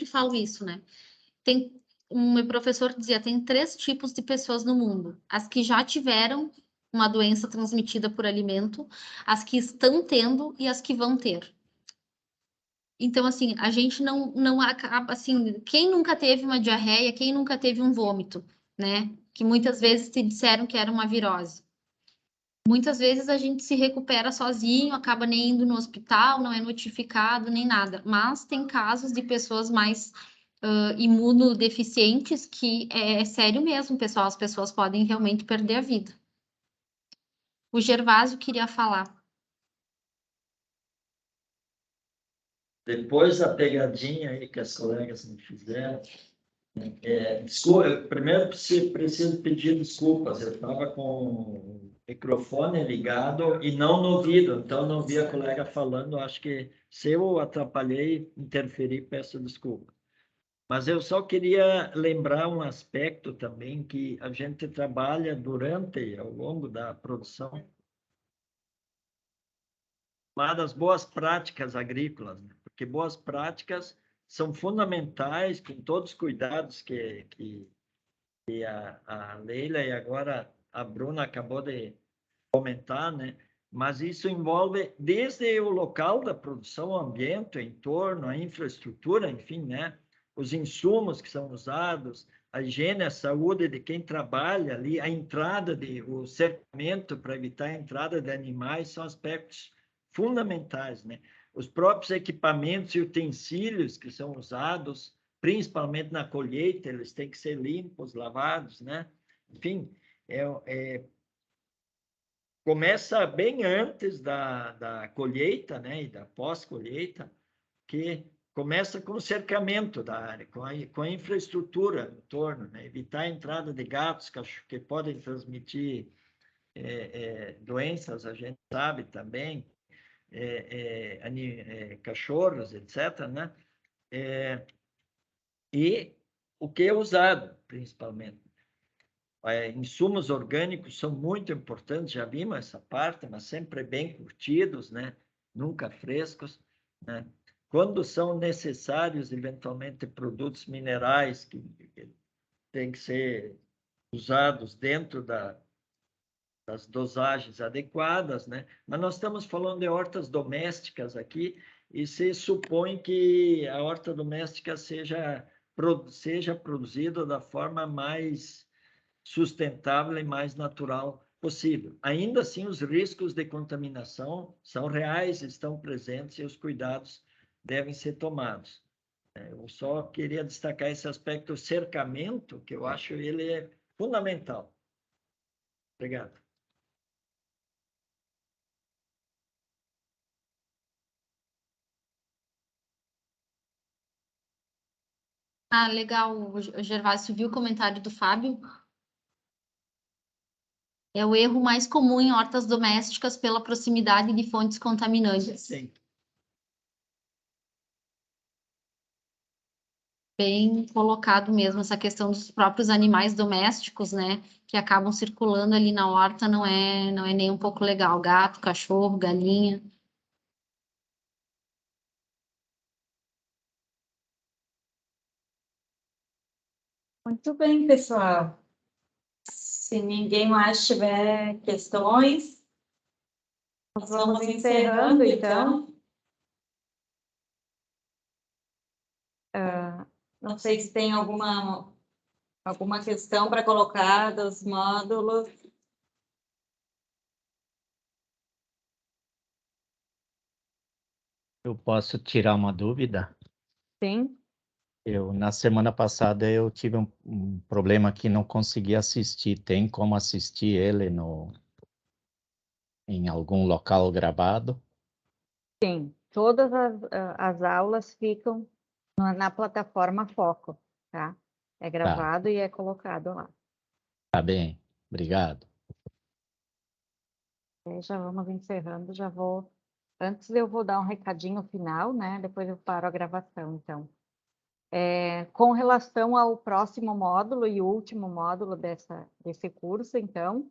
falo isso, né? Meu professor dizia, tem 3 tipos de pessoas no mundo: as que já tiveram uma doença transmitida por alimento, as que estão tendo e as que vão ter. Então, assim, a gente não acaba, assim, quem nunca teve uma diarreia, quem nunca teve um vômito, né? Que muitas vezes te disseram que era uma virose. Muitas vezes a gente se recupera sozinho, acaba nem indo no hospital, não é notificado nem nada. Mas tem casos de pessoas mais imunodeficientes que é sério mesmo, pessoal. As pessoas podem realmente perder a vida. O Gervásio queria falar. Depois da pegadinha aí que as colegas me fizeram, desculpa, eu primeiro preciso pedir desculpas. Eu estava com o microfone ligado e não no ouvido, então não vi a colega falando. Acho que se eu atrapalhei, interferi, peço desculpa. Mas eu só queria lembrar um aspecto também que a gente trabalha durante, ao longo da produção, das boas práticas agrícolas, né? Porque boas práticas são fundamentais, com todos os cuidados que a Leila e agora a Bruna acabou de comentar, né? Mas isso envolve desde o local da produção, o ambiente, o entorno, a infraestrutura, enfim, né? Os insumos que são usados, a higiene, a saúde de quem trabalha ali, a entrada o cercamento para evitar a entrada de animais são aspectos fundamentais, né? Os próprios equipamentos e utensílios que são usados, principalmente na colheita, eles têm que ser limpos, lavados, né? Enfim, começa bem antes da colheita, né? E da pós-colheita, que começa com o cercamento da área, com a infraestrutura no torno, né? Evitar a entrada de gatos que podem transmitir doenças, a gente sabe também, cachorros, etc., né? E o que é usado, principalmente. Insumos orgânicos são muito importantes, já vimos essa parte, mas sempre bem curtidos, né? Nunca frescos, né? Quando são necessários, eventualmente, produtos minerais que têm que ser usados dentro das dosagens adequadas, né? Mas nós estamos falando de hortas domésticas aqui e se supõe que a horta doméstica seja produzida da forma mais sustentável e mais natural possível. Ainda assim, os riscos de contaminação são reais, estão presentes e os cuidados devem ser tomados. Eu só queria destacar esse aspecto do cercamento, que eu acho ele é fundamental. Obrigado. Ah, legal, o Gervásio viu o comentário do Fábio? É o erro mais comum em hortas domésticas pela proximidade de fontes contaminantes. Sim. Bem colocado mesmo, essa questão dos próprios animais domésticos, né, que acabam circulando ali na horta, não é nem um pouco legal. Gato, cachorro, galinha. Muito bem, pessoal. Se ninguém mais tiver questões, nós vamos encerrando, então. Não sei se tem alguma questão para colocar dos módulos. Eu posso tirar uma dúvida? Sim. Na semana passada, eu tive um problema que não consegui assistir. Tem como assistir ele em algum local gravado? Sim, todas as aulas ficam na plataforma Foco, tá? É gravado e é colocado lá. Tá bem, obrigado. Já vamos encerrando, Antes eu vou dar um recadinho final, né? Depois eu paro a gravação, então. Com relação ao próximo módulo e último módulo desse curso, então,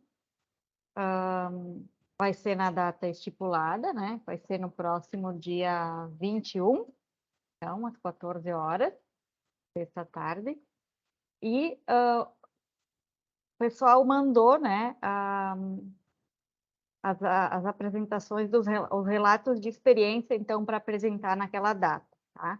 vai ser na data estipulada, né? Vai ser no próximo dia 21, então, às 14 horas, sexta-tarde. E o pessoal mandou, né, as apresentações os relatos de experiência, então, para apresentar naquela data, tá?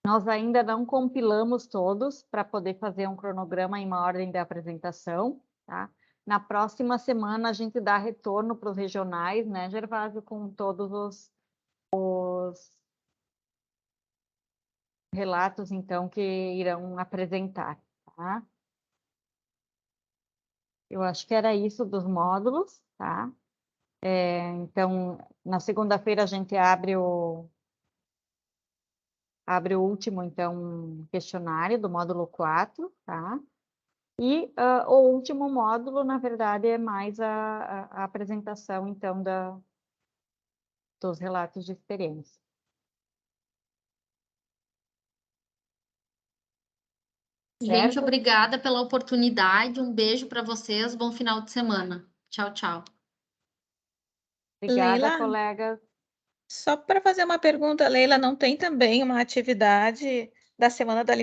Nós ainda não compilamos todos para poder fazer um cronograma em uma ordem de apresentação, tá? Na próxima semana a gente dá retorno para os regionais, né, Gervásio, com todos os relatos, então, que irão apresentar, tá? Eu acho que era isso dos módulos, tá? Então, na segunda-feira a gente abre o último, então, questionário do módulo 4, tá? E o último módulo, na verdade, é mais a apresentação, então, dos relatos de experiência. Gente, Certo? obrigada pela oportunidade. Um beijo para vocês. Bom final de semana. Tchau, tchau. Obrigada, Leila? colegas. Só para fazer uma pergunta, Leila, não tem também uma atividade da Semana da